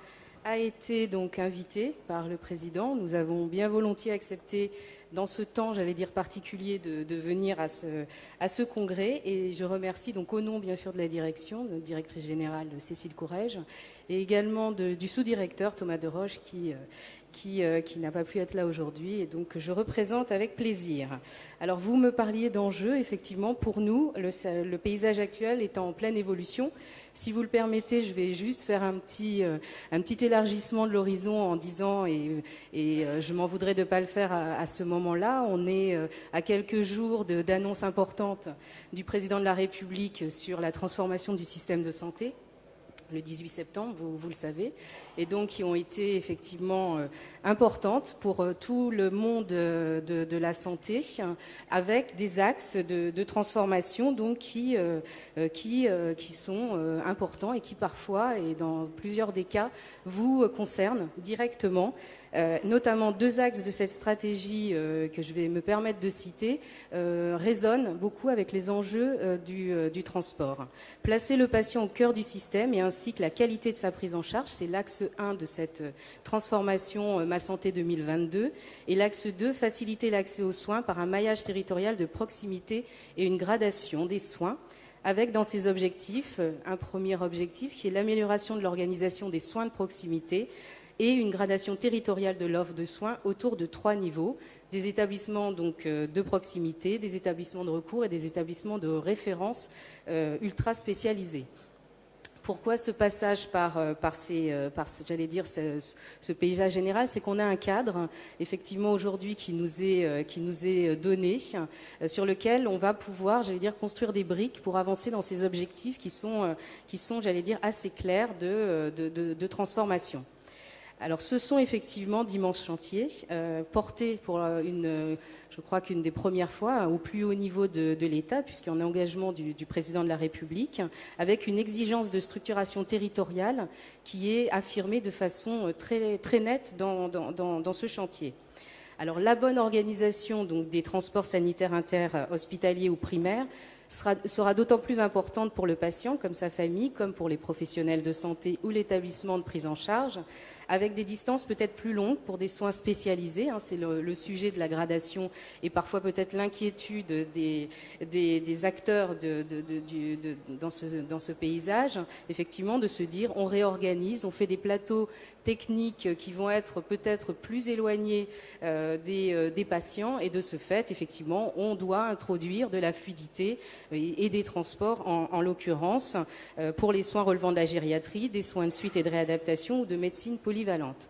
a été donc invitée par le Président, nous avons bien volontiers accepté, dans ce temps, j'allais dire particulier, de venir à ce congrès. Et je remercie donc au nom, bien sûr, de la direction, de directrice générale Cécile Courrèges, et également du sous-directeur Thomas Deroche, qui n'a pas pu être là aujourd'hui et donc je représente avec plaisir. Alors vous me parliez d'enjeux, effectivement pour nous le paysage actuel est en pleine évolution. Si vous le permettez, je vais juste faire un petit élargissement de l'horizon en disant, et je m'en voudrais de ne pas le faire à ce moment-là, on est à quelques jours d'annonces importantes du président de la République sur la transformation du système de santé, le 18 septembre, vous le savez, et donc qui ont été effectivement importantes pour tout le monde de la santé, avec des axes de transformation donc qui sont importants et qui parfois, et dans plusieurs des cas, vous concernent directement. Notamment deux axes de cette stratégie que je vais me permettre de citer résonnent beaucoup avec les enjeux du transport. Placer le patient au cœur du système et ainsi que la qualité de sa prise en charge, c'est l'axe 1 de cette transformation Ma Santé 2022. Et l'axe 2, faciliter l'accès aux soins par un maillage territorial de proximité et une gradation des soins, avec dans ces objectifs un premier objectif qui est l'amélioration de l'organisation des soins de proximité et une gradation territoriale de l'offre de soins autour de 3 niveaux, des établissements donc, de proximité, des établissements de recours et des établissements de référence ultra spécialisés. Pourquoi ce passage par j'allais dire, ce paysage général? C'est qu'on a un cadre, effectivement, aujourd'hui, qui nous est donné, sur lequel on va pouvoir, j'allais dire, construire des briques pour avancer dans ces objectifs qui sont j'allais dire, assez clairs de transformation. Alors, ce sont effectivement d'immenses chantiers, portés pour je crois qu'une des premières fois, au plus haut niveau de l'État, puisqu'il y a un engagement du président de la République, avec une exigence de structuration territoriale qui est affirmée de façon très, très nette dans ce chantier. Alors, la bonne organisation donc, des transports sanitaires interhospitaliers ou primaires, sera d'autant plus importante pour le patient, comme sa famille, comme pour les professionnels de santé ou l'établissement de prise en charge, avec des distances peut-être plus longues pour des soins spécialisés. C'est le sujet de la gradation et parfois peut-être l'inquiétude des acteurs dans ce paysage, effectivement, de se dire on réorganise, on fait des plateaux techniques qui vont être peut-être plus éloignés des patients, et de ce fait, effectivement, on doit introduire de la fluidité et des transports, en l'occurrence, pour les soins relevant de la gériatrie, des soins de suite et de réadaptation ou de médecine polyvalente.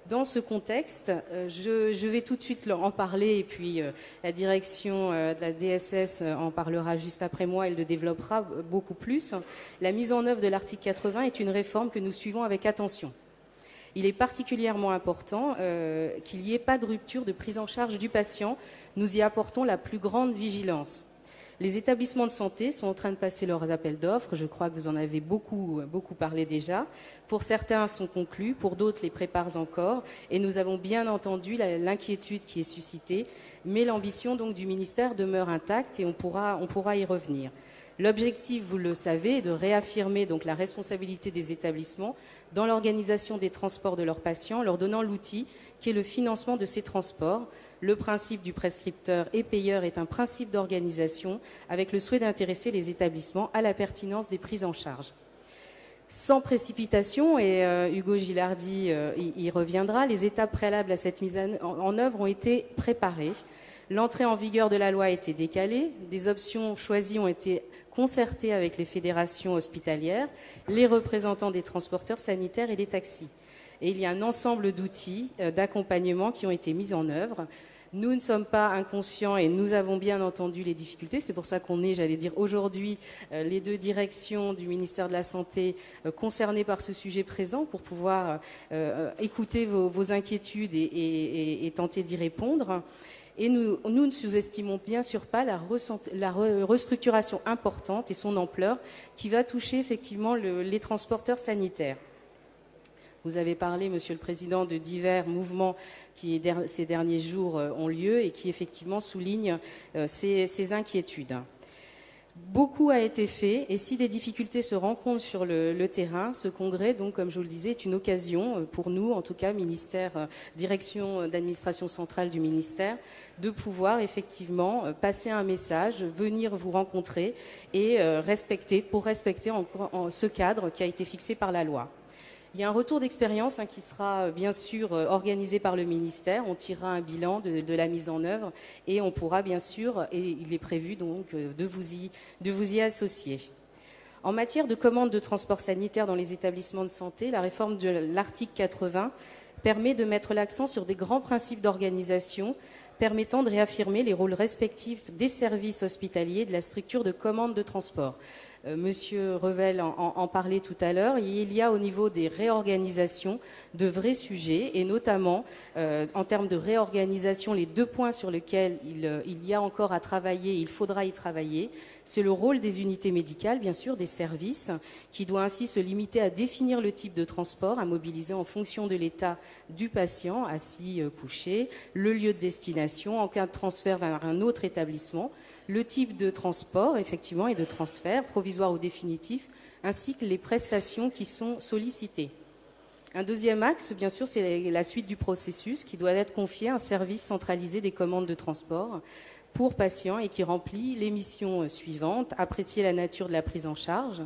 Dans ce contexte, je vais tout de suite en parler, et puis la direction de la DSS en parlera juste après moi, elle le développera beaucoup plus. La mise en œuvre de l'article 80 est une réforme que nous suivons avec attention. Il est particulièrement important qu'il n'y ait pas de rupture de prise en charge du patient. Nous y apportons la plus grande vigilance. Les établissements de santé sont en train de passer leurs appels d'offres. Je crois que vous en avez beaucoup parlé déjà. Pour certains sont conclus, pour d'autres les préparent encore. Et nous avons bien entendu l'inquiétude qui est suscitée. Mais l'ambition donc du ministère demeure intacte, et on pourra y revenir. L'objectif, vous le savez, est de réaffirmer donc la responsabilité des établissements dans l'organisation des transports de leurs patients, leur donnant l'outil qui est le financement de ces transports. Le principe du prescripteur et payeur est un principe d'organisation avec le souhait d'intéresser les établissements à la pertinence des prises en charge. Sans précipitation, et Hugo Gilardi y reviendra, les étapes préalables à cette mise en œuvre ont été préparées. L'entrée en vigueur de la loi a été décalée, des options choisies ont été concertées avec les fédérations hospitalières, les représentants des transporteurs sanitaires et des taxis. Et il y a un ensemble d'outils d'accompagnement qui ont été mis en œuvre. Nous ne sommes pas inconscients et nous avons bien entendu les difficultés. C'est pour ça qu'on est, j'allais dire, aujourd'hui, les deux directions du ministère de la Santé concernées par ce sujet présent, pour pouvoir écouter vos inquiétudes et tenter d'y répondre. Et nous ne sous-estimons bien sûr pas la restructuration importante et son ampleur qui va toucher effectivement les transporteurs sanitaires. Vous avez parlé, Monsieur le Président, de divers mouvements qui, ces derniers jours, ont lieu et qui, effectivement, soulignent ces inquiétudes. Beaucoup a été fait, et si des difficultés se rencontrent sur le terrain, ce congrès, donc, comme je vous le disais, est une occasion pour nous, en tout cas, direction d'administration centrale du ministère, de pouvoir effectivement passer un message, venir vous rencontrer et respecter ce cadre qui a été fixé par la loi. Il y a un retour d'expérience qui sera bien sûr organisé par le ministère. On tirera un bilan de la mise en œuvre et on pourra bien sûr, et il est prévu donc de vous y associer. En matière de commande de transport sanitaire dans les établissements de santé, la réforme de l'article 80 permet de mettre l'accent sur des grands principes d'organisation permettant de réaffirmer les rôles respectifs des services hospitaliers et de la structure de commande de transport. Monsieur Revel en parlait tout à l'heure. Il y a au niveau des réorganisations de vrais sujets, et notamment en termes de réorganisation, les deux points sur lesquels il y a encore à travailler, il faudra y travailler, c'est le rôle des unités médicales, bien sûr, des services, qui doit ainsi se limiter à définir le type de transport à mobiliser en fonction de l'état du patient, assis, couché, le lieu de destination, en cas de transfert vers un autre établissement, le type de transport, effectivement, et de transfert, provisoire ou définitif, ainsi que les prestations qui sont sollicitées. Un deuxième axe, bien sûr, c'est la suite du processus qui doit être confié à un service centralisé des commandes de transport pour patients et qui remplit les missions suivantes: apprécier la nature de la prise en charge,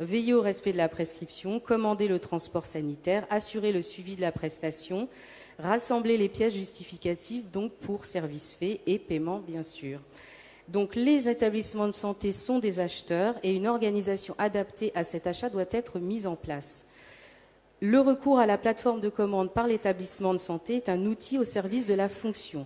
veiller au respect de la prescription, commander le transport sanitaire, assurer le suivi de la prestation, rassembler les pièces justificatives donc pour services faits et paiement, bien sûr. Donc les établissements de santé sont des acheteurs et une organisation adaptée à cet achat doit être mise en place. Le recours à la plateforme de commande par l'établissement de santé est un outil au service de la fonction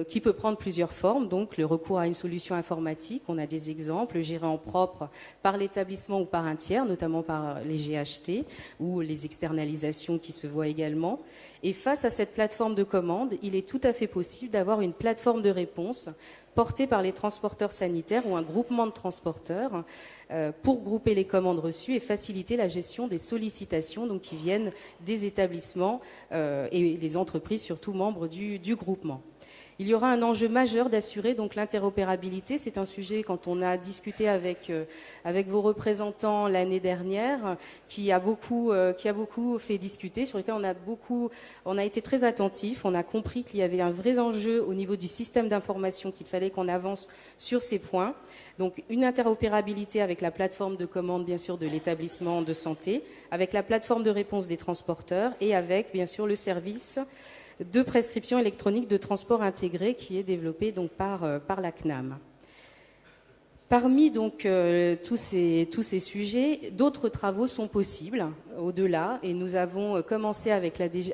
qui peut prendre plusieurs formes. Donc le recours à une solution informatique, on a des exemples, géré en propre par l'établissement ou par un tiers, notamment par les GHT ou les externalisations qui se voient également. Et face à cette plateforme de commande, il est tout à fait possible d'avoir une plateforme de réponse portée par les transporteurs sanitaires ou un groupement de transporteurs pour grouper les commandes reçues et faciliter la gestion des sollicitations donc, qui viennent des établissements et les entreprises, surtout membres du groupement. Il y aura un enjeu majeur d'assurer donc l'interopérabilité. C'est un sujet, quand on a discuté avec vos représentants l'année dernière, qui a beaucoup fait discuter, sur lequel on a été très attentifs. On a compris qu'il y avait un vrai enjeu au niveau du système d'information, qu'il fallait qu'on avance sur ces points. Donc une interopérabilité avec la plateforme de commande, bien sûr, de l'établissement de santé, avec la plateforme de réponse des transporteurs et avec, bien sûr, le service de prescription électronique de transport intégré qui est développé donc par la CNAM. Parmi donc tous ces sujets, d'autres travaux sont possibles au-delà, et nous avons commencé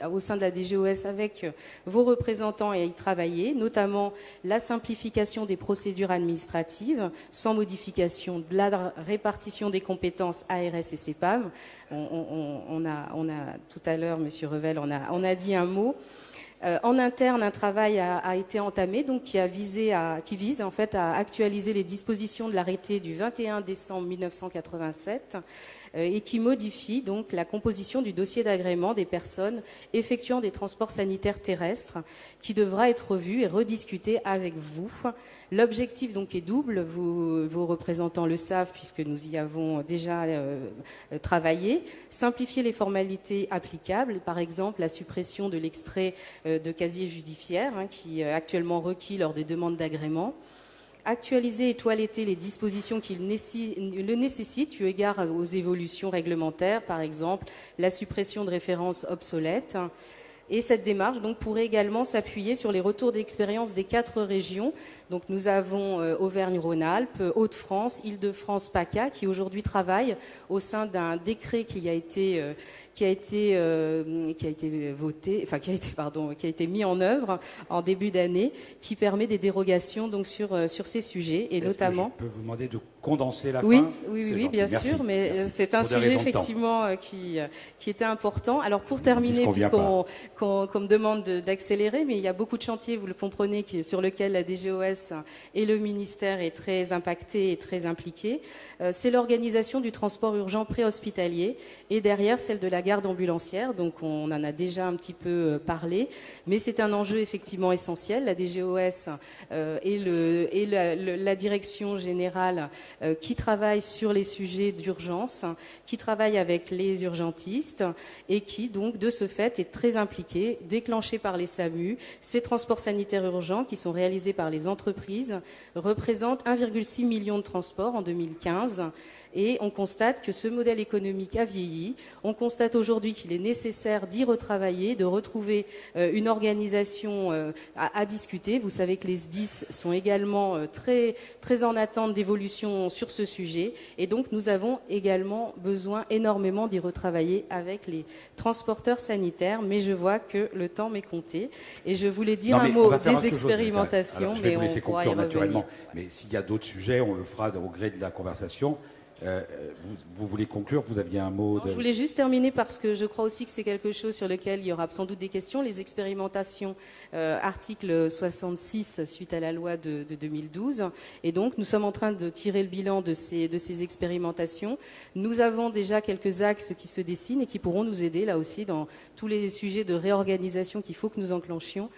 au sein de la DGOS avec vos représentants à y travailler, notamment la simplification des procédures administratives sans modification de la répartition des compétences ARS et CEPAM. On a tout à l'heure, Monsieur Revel, on a dit un mot. En interne, un travail a été entamé donc, qui vise en fait à actualiser les dispositions de l'arrêté du 21 décembre 1987 et qui modifie donc la composition du dossier d'agrément des personnes effectuant des transports sanitaires terrestres, qui devra être revu et rediscuté avec vous. L'objectif donc est double, vos représentants le savent puisque nous y avons déjà travaillé. Simplifier les formalités applicables, par exemple la suppression de l'extrait de casier judiciaire qui est actuellement requis lors des demandes d'agrément. Actualiser et toiletter les dispositions qui le nécessitent, eu égard aux évolutions réglementaires, par exemple la suppression de références obsolètes. Et cette démarche donc, pourrait également s'appuyer sur les retours d'expérience des 4 régions. Donc, nous avons Auvergne-Rhône-Alpes, Hauts-de-France, Île-de-France, PACA, qui aujourd'hui travaillent au sein d'un décret qui a été mis en œuvre en début d'année, qui permet des dérogations donc sur ces sujets et notamment. Je peux vous demander de condenser la fin. Oui, bien sûr, mais c'est un sujet effectivement qui était important. Alors pour terminer, qu'on me demande d'accélérer, mais il y a beaucoup de chantiers, vous le comprenez, sur lesquels la DGOS et le ministère est très impacté et très impliqué. C'est l'organisation du transport urgent préhospitalier et derrière celle de la garde ambulancière. Donc on en a déjà un petit peu parlé, mais c'est un enjeu effectivement essentiel. La DGOS et la direction générale qui travaille sur les sujets d'urgence, qui travaille avec les urgentistes et qui donc de ce fait est très impliqué, déclenché par les SAMU. Ces transports sanitaires urgents qui sont réalisés par les entreprises représentent 1,6 million de transports en 2015. Et on constate que ce modèle économique a vieilli. On constate aujourd'hui qu'il est nécessaire d'y retravailler, de retrouver une organisation à discuter. Vous savez que les SDIS sont également très, très en attente d'évolution sur ce sujet. Et donc, nous avons également besoin énormément d'y retravailler avec les transporteurs sanitaires. Mais je vois que le temps m'est compté. Et je voulais dire un mot des expérimentations. Je vais vous laisser conclure naturellement. Mais s'il y a d'autres sujets, on le fera au gré de la conversation. Vous voulez conclure? Vous aviez un mot Je voulais juste terminer parce que je crois aussi que c'est quelque chose sur lequel il y aura sans doute des questions. Les expérimentations, article 66 suite à la loi de 2012. Et donc, nous sommes en train de tirer le bilan de ces expérimentations. Nous avons déjà quelques axes qui se dessinent et qui pourront nous aider là aussi dans tous les sujets de réorganisation qu'il faut que nous enclenchions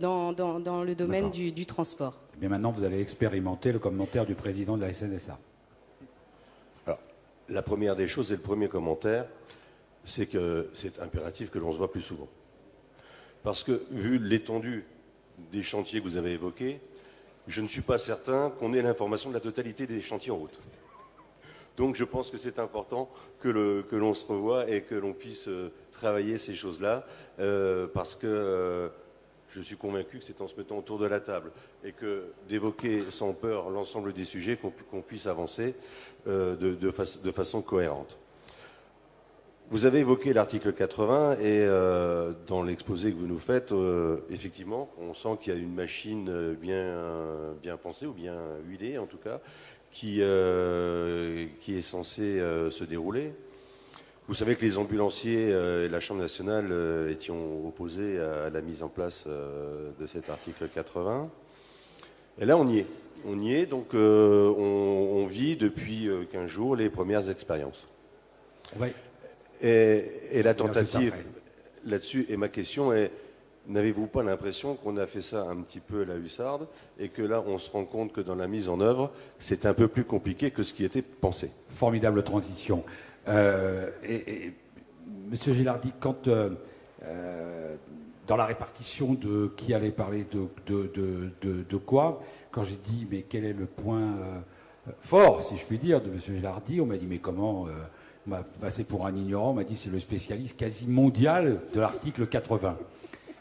dans le domaine du transport. Eh bien, maintenant, vous allez expérimenter le commentaire du président de la SNSA. La première des choses et le premier commentaire, c'est que c'est impératif que l'on se voit plus souvent. Parce que, vu l'étendue des chantiers que vous avez évoqués, je ne suis pas certain qu'on ait l'information de la totalité des chantiers en route. Donc je pense que c'est important que l'on se revoie et que l'on puisse travailler ces choses-là, parce que je suis convaincu que c'est en se mettant autour de la table et que d'évoquer sans peur l'ensemble des sujets qu'on puisse avancer de façon cohérente. Vous avez évoqué l'article 80 et dans l'exposé que vous nous faites, effectivement, on sent qu'il y a une machine bien pensée ou bien huilée en tout cas, qui est censée se dérouler. Vous savez que les ambulanciers et la Chambre nationale étions opposés à la mise en place de cet article 80. Et là, on y est. On y est, donc on vit depuis 15 jours les premières expériences. Oui. Et la tentative là-dessus, et ma question est, N'avez-vous pas l'impression qu'on a fait ça un petit peu à la hussarde et que là, on se rend compte que dans la mise en œuvre, c'est un peu plus compliqué que ce qui était pensé? Formidable transition. Monsieur Gilardi, quand dans la répartition de qui allait parler de quoi, quand j'ai dit mais quel est le point fort, si je puis dire, de Monsieur Gilardi, on m'a dit mais comment on m'a passé pour un ignorant, on m'a dit c'est le spécialiste quasi mondial de l'article 80.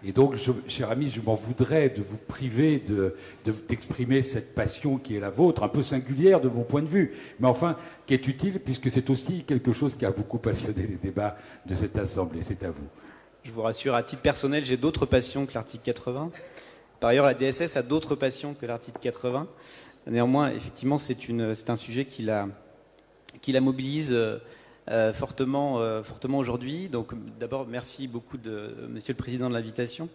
Et donc, cher ami, je m'en voudrais de vous priver d'exprimer cette passion qui est la vôtre, un peu singulière de mon point de vue, mais enfin, qui est utile, puisque c'est aussi quelque chose qui a beaucoup passionné les débats de cette Assemblée. C'est à vous. Je vous rassure, à titre personnel, j'ai d'autres passions que l'article 80. Par ailleurs, la DSS a d'autres passions que l'article 80. Néanmoins, effectivement, c'est un sujet qui la mobilise fortement aujourd'hui. Donc d'abord, merci beaucoup Monsieur le Président de l'invitation.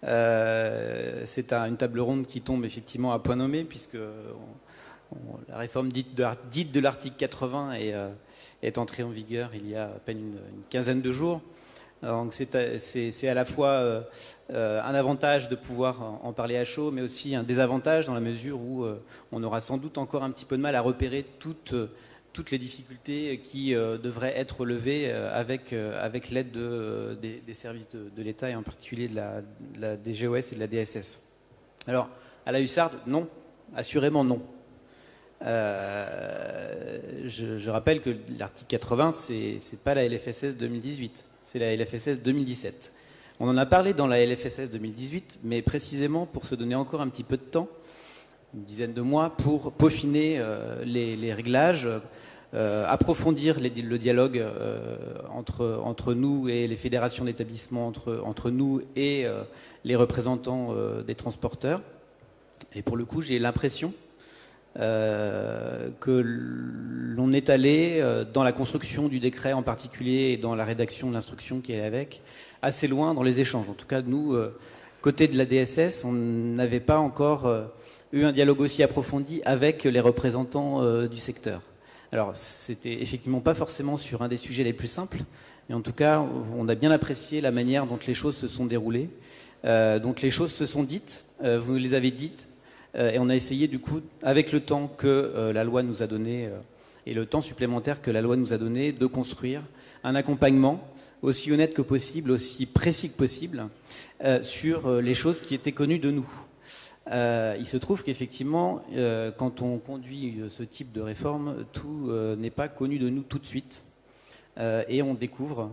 C'est une table ronde qui tombe effectivement à point nommé, puisque la réforme dite de l'article 80 est entrée en vigueur il y a à peine une quinzaine de jours. Donc c'est à la fois un avantage de pouvoir en parler à chaud, mais aussi un désavantage dans la mesure où on aura sans doute encore un petit peu de mal à repérer toutes les difficultés qui devraient être levées avec l'aide des services de l'État et en particulier de la DGOS et de la DSS. Alors, à la hussarde, non, assurément non. Je rappelle que l'article 80, c'est pas la LFSS 2018, c'est la LFSS 2017. On en a parlé dans la LFSS 2018, mais précisément pour se donner encore un petit peu de temps, une dizaine de mois, pour peaufiner les réglages, approfondir le dialogue entre nous et les fédérations d'établissements, entre nous et les représentants des transporteurs. Et pour le coup, j'ai l'impression que l'on est allé, dans la construction du décret en particulier et dans la rédaction de l'instruction qui est avec, assez loin dans les échanges. En tout cas, nous, côté de la DSS, on n'avait pas encore eu un dialogue aussi approfondi avec les représentants du secteur. Alors, c'était effectivement pas forcément sur un des sujets les plus simples, mais en tout cas, on a bien apprécié la manière dont les choses se sont déroulées, dont les choses se sont dites, vous nous les avez dites, et on a essayé du coup, avec le temps que la loi nous a donné, et le temps supplémentaire que la loi nous a donné, de construire un accompagnement aussi honnête que possible, aussi précis que possible, sur les choses qui étaient connues de nous. Il se trouve qu'effectivement, quand on conduit ce type de réforme, tout n'est pas connu de nous tout de suite. Et on découvre,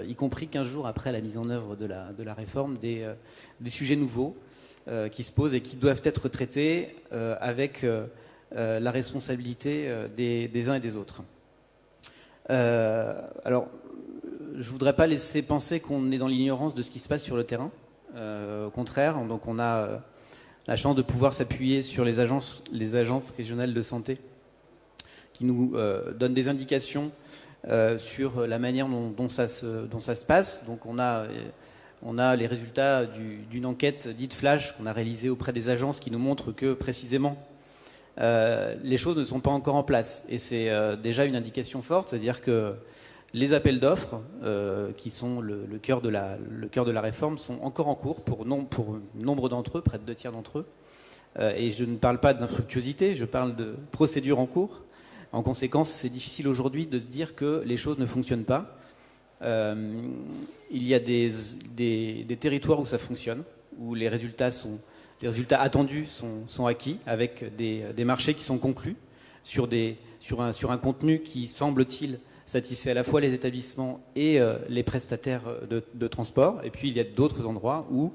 y compris 15 jours après la mise en œuvre de la réforme, des sujets nouveaux qui se posent et qui doivent être traités avec la responsabilité des uns et des autres. Alors, je ne voudrais pas laisser penser qu'on est dans l'ignorance de ce qui se passe sur le terrain. Au contraire, donc on a la chance de pouvoir s'appuyer sur les agences régionales de santé qui nous donnent des indications sur la manière dont ça se passe. Donc on a les résultats d'une enquête dite flash qu'on a réalisée auprès des agences qui nous montrent que précisément les choses ne sont pas encore en place. Et c'est déjà une indication forte, c'est-à-dire que les appels d'offres, qui sont le cœur de la réforme, sont encore en cours pour nombre d'entre eux, près de 2/3 d'entre eux. Et je ne parle pas d'infructuosité, je parle de procédures en cours. En conséquence, c'est difficile aujourd'hui de se dire que les choses ne fonctionnent pas. Il y a des territoires où ça fonctionne, où les résultats attendus sont acquis, avec des marchés qui sont conclus sur un contenu qui, semble-t-il, satisfait à la fois les établissements et les prestataires de transport. Et puis il y a d'autres endroits où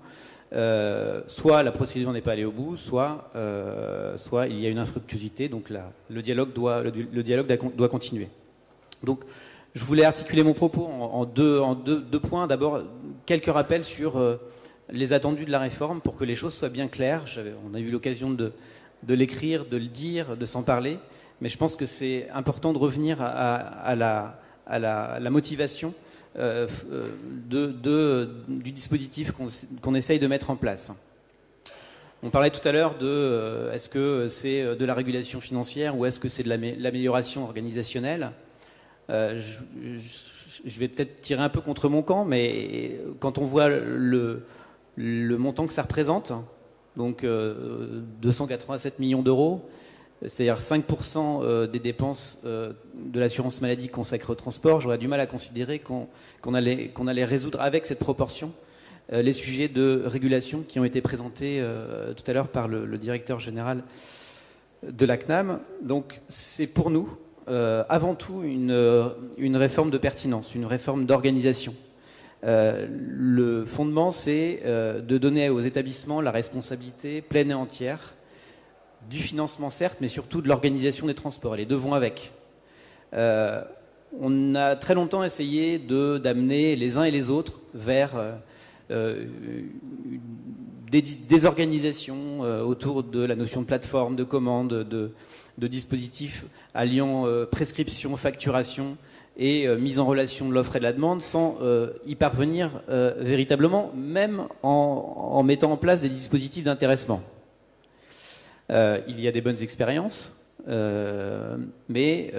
soit la procédure n'est pas allée au bout, soit il y a une infructuosité, donc le dialogue doit continuer. Donc je voulais articuler mon propos en deux points. D'abord, quelques rappels sur les attendus de la réforme pour que les choses soient bien claires. On a eu l'occasion de l'écrire, de le dire, de s'en parler. Mais je pense que c'est important de revenir à la motivation du dispositif qu'on essaye de mettre en place. On parlait tout à l'heure de est-ce que c'est de la régulation financière ou est-ce que c'est de l'amélioration organisationnelle. Je vais peut-être tirer un peu contre mon camp, mais quand on voit le montant que ça représente, donc 287 millions d'euros, c'est-à-dire 5% des dépenses de l'assurance maladie consacrées au transport, j'aurais du mal à considérer qu'on allait résoudre avec cette proportion les sujets de régulation qui ont été présentés tout à l'heure par le directeur général de la CNAM. Donc c'est pour nous avant tout une réforme de pertinence, une réforme d'organisation. Le fondement, c'est de donner aux établissements la responsabilité pleine et entière du financement, certes, mais surtout de l'organisation des transports. Les deux vont avec. On a très longtemps essayé d'amener les uns et les autres vers des organisations autour de la notion de plateforme, de commande, de dispositifs alliant prescription, facturation et mise en relation de l'offre et de la demande sans y parvenir véritablement, même en mettant en place des dispositifs d'intéressement. Il y a des bonnes expériences, mais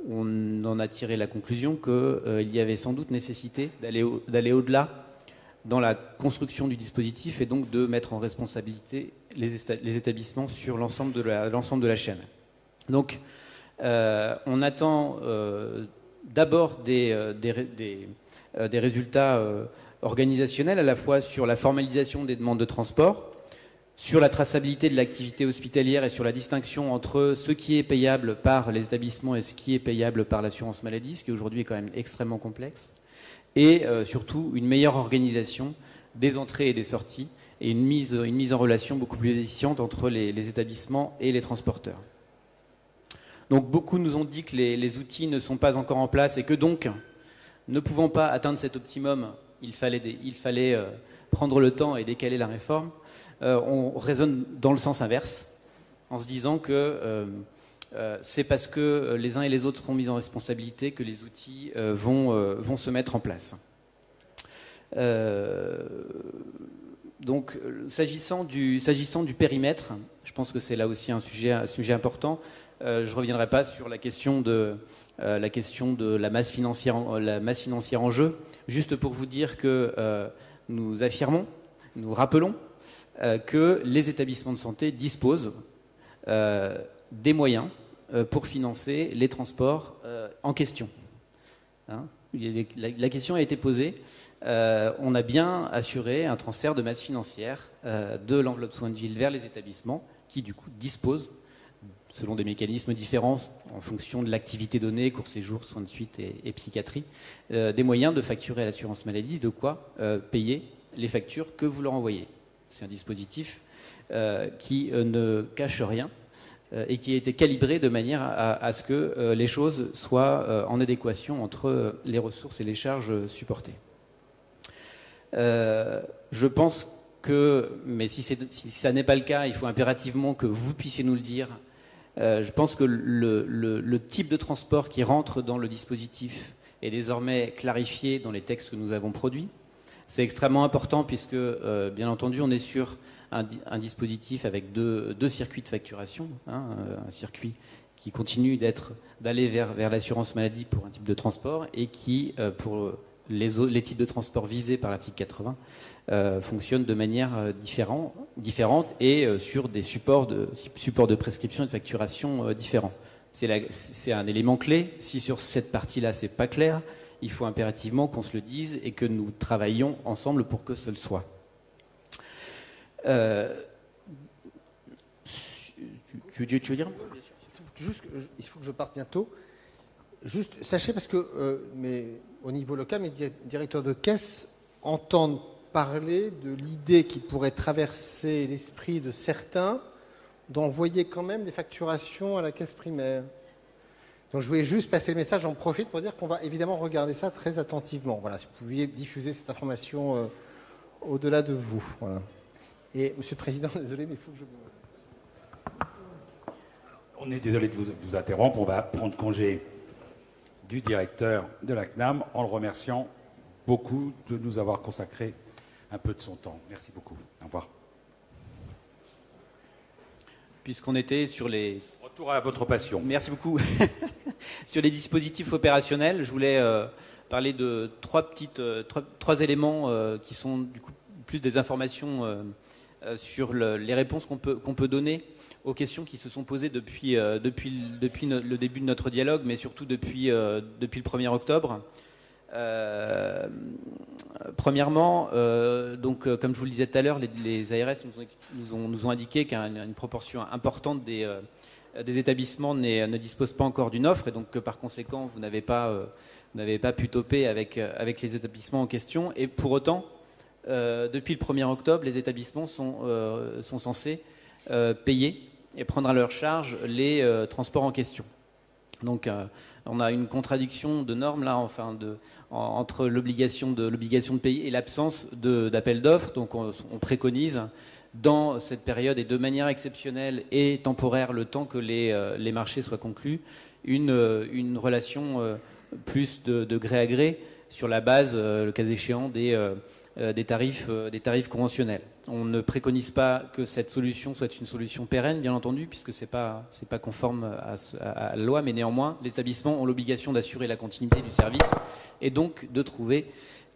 on en a tiré la conclusion qu'il y avait sans doute nécessité d'aller au-delà dans la construction du dispositif et donc de mettre en responsabilité les établissements sur l'ensemble de la chaîne. Donc, on attend d'abord des résultats organisationnels, à la fois sur la formalisation des demandes de transport, sur la traçabilité de l'activité hospitalière et sur la distinction entre ce qui est payable par les établissements et ce qui est payable par l'assurance maladie, ce qui aujourd'hui est quand même extrêmement complexe, et surtout une meilleure organisation des entrées et des sorties et une mise en relation beaucoup plus efficiente entre les établissements et les transporteurs. Donc beaucoup nous ont dit que les outils ne sont pas encore en place et que donc, ne pouvant pas atteindre cet optimum, il fallait prendre le temps et décaler la réforme. On raisonne dans le sens inverse, en se disant que c'est parce que les uns et les autres seront mis en responsabilité que les outils vont se mettre en place. Donc, s'agissant du périmètre, je pense que c'est là aussi un sujet important. Je ne reviendrai pas sur la question de la masse financière en jeu, juste pour vous dire que nous rappelons que les établissements de santé disposent des moyens pour financer les transports en question. Hein, la question a été posée. On a bien assuré un transfert de masse financière de l'enveloppe soins de ville vers les établissements qui, du coup, disposent, selon des mécanismes différents en fonction de l'activité donnée, court séjour, soins de suite et psychiatrie, des moyens de facturer à l'assurance maladie de quoi payer les factures que vous leur envoyez. C'est un dispositif qui ne cache rien et qui a été calibré de manière à ce que les choses soient en adéquation entre les ressources et les charges supportées. Je pense que, mais si ça n'est pas le cas, il faut impérativement que vous puissiez nous le dire. Je pense que le type de transport qui rentre dans le dispositif est désormais clarifié dans les textes que nous avons produits. C'est extrêmement important puisque, bien entendu, on est sur un dispositif avec deux circuits de facturation, hein, un circuit qui continue d'aller vers l'assurance maladie pour un type de transport et qui, pour les types de transport visés par l'article 80, fonctionne de manière différente et sur des supports de prescription et de facturation différents. C'est un élément clé. Si sur cette partie-là, c'est pas clair, il faut impérativement qu'on se le dise et que nous travaillions ensemble pour que ce le soit. Tu veux dire ? Juste, il faut que je parte bientôt. Juste, sachez, parce que mais au niveau local, mes directeurs de caisse entendent parler de l'idée qui pourrait traverser l'esprit de certains d'envoyer quand même des facturations à la caisse primaire. Donc je voulais juste passer le message, j'en profite pour dire qu'on va évidemment regarder ça très attentivement. Voilà, si vous pouviez diffuser cette information au-delà de vous. Voilà. Et Monsieur le Président, désolé, mais il faut que je... On est désolé de vous interrompre, on va prendre congé du directeur de la CNAM en le remerciant beaucoup de nous avoir consacré un peu de son temps. Merci beaucoup. Au revoir. Puisqu'on était sur les... Retour à votre passion. Merci beaucoup. Sur les dispositifs opérationnels, je voulais parler de trois éléments qui sont du coup plus des informations sur les réponses qu'on peut donner aux questions qui se sont posées depuis le début de notre dialogue, mais surtout depuis le 1er octobre. Premièrement, donc, comme je vous le disais tout à l'heure, les ARS nous ont indiqué qu'une proportion importante des établissements ne disposent pas encore d'une offre, et donc que par conséquent vous n'avez pas pu toper avec les établissements en question. Et pour autant, depuis le 1er octobre, les établissements sont censés payer et prendre à leur charge les transports en question. Donc on a une contradiction de normes là, entre l'obligation de payer et l'absence d'appel d'offres. Donc on préconise dans cette période et de manière exceptionnelle et temporaire, le temps que les marchés soient conclus, une relation plus de gré à gré sur la base, le cas échéant, des tarifs conventionnels. On ne préconise pas que cette solution soit une solution pérenne, bien entendu, puisque c'est pas conforme à la loi, mais néanmoins, les établissements ont l'obligation d'assurer la continuité du service et donc de trouver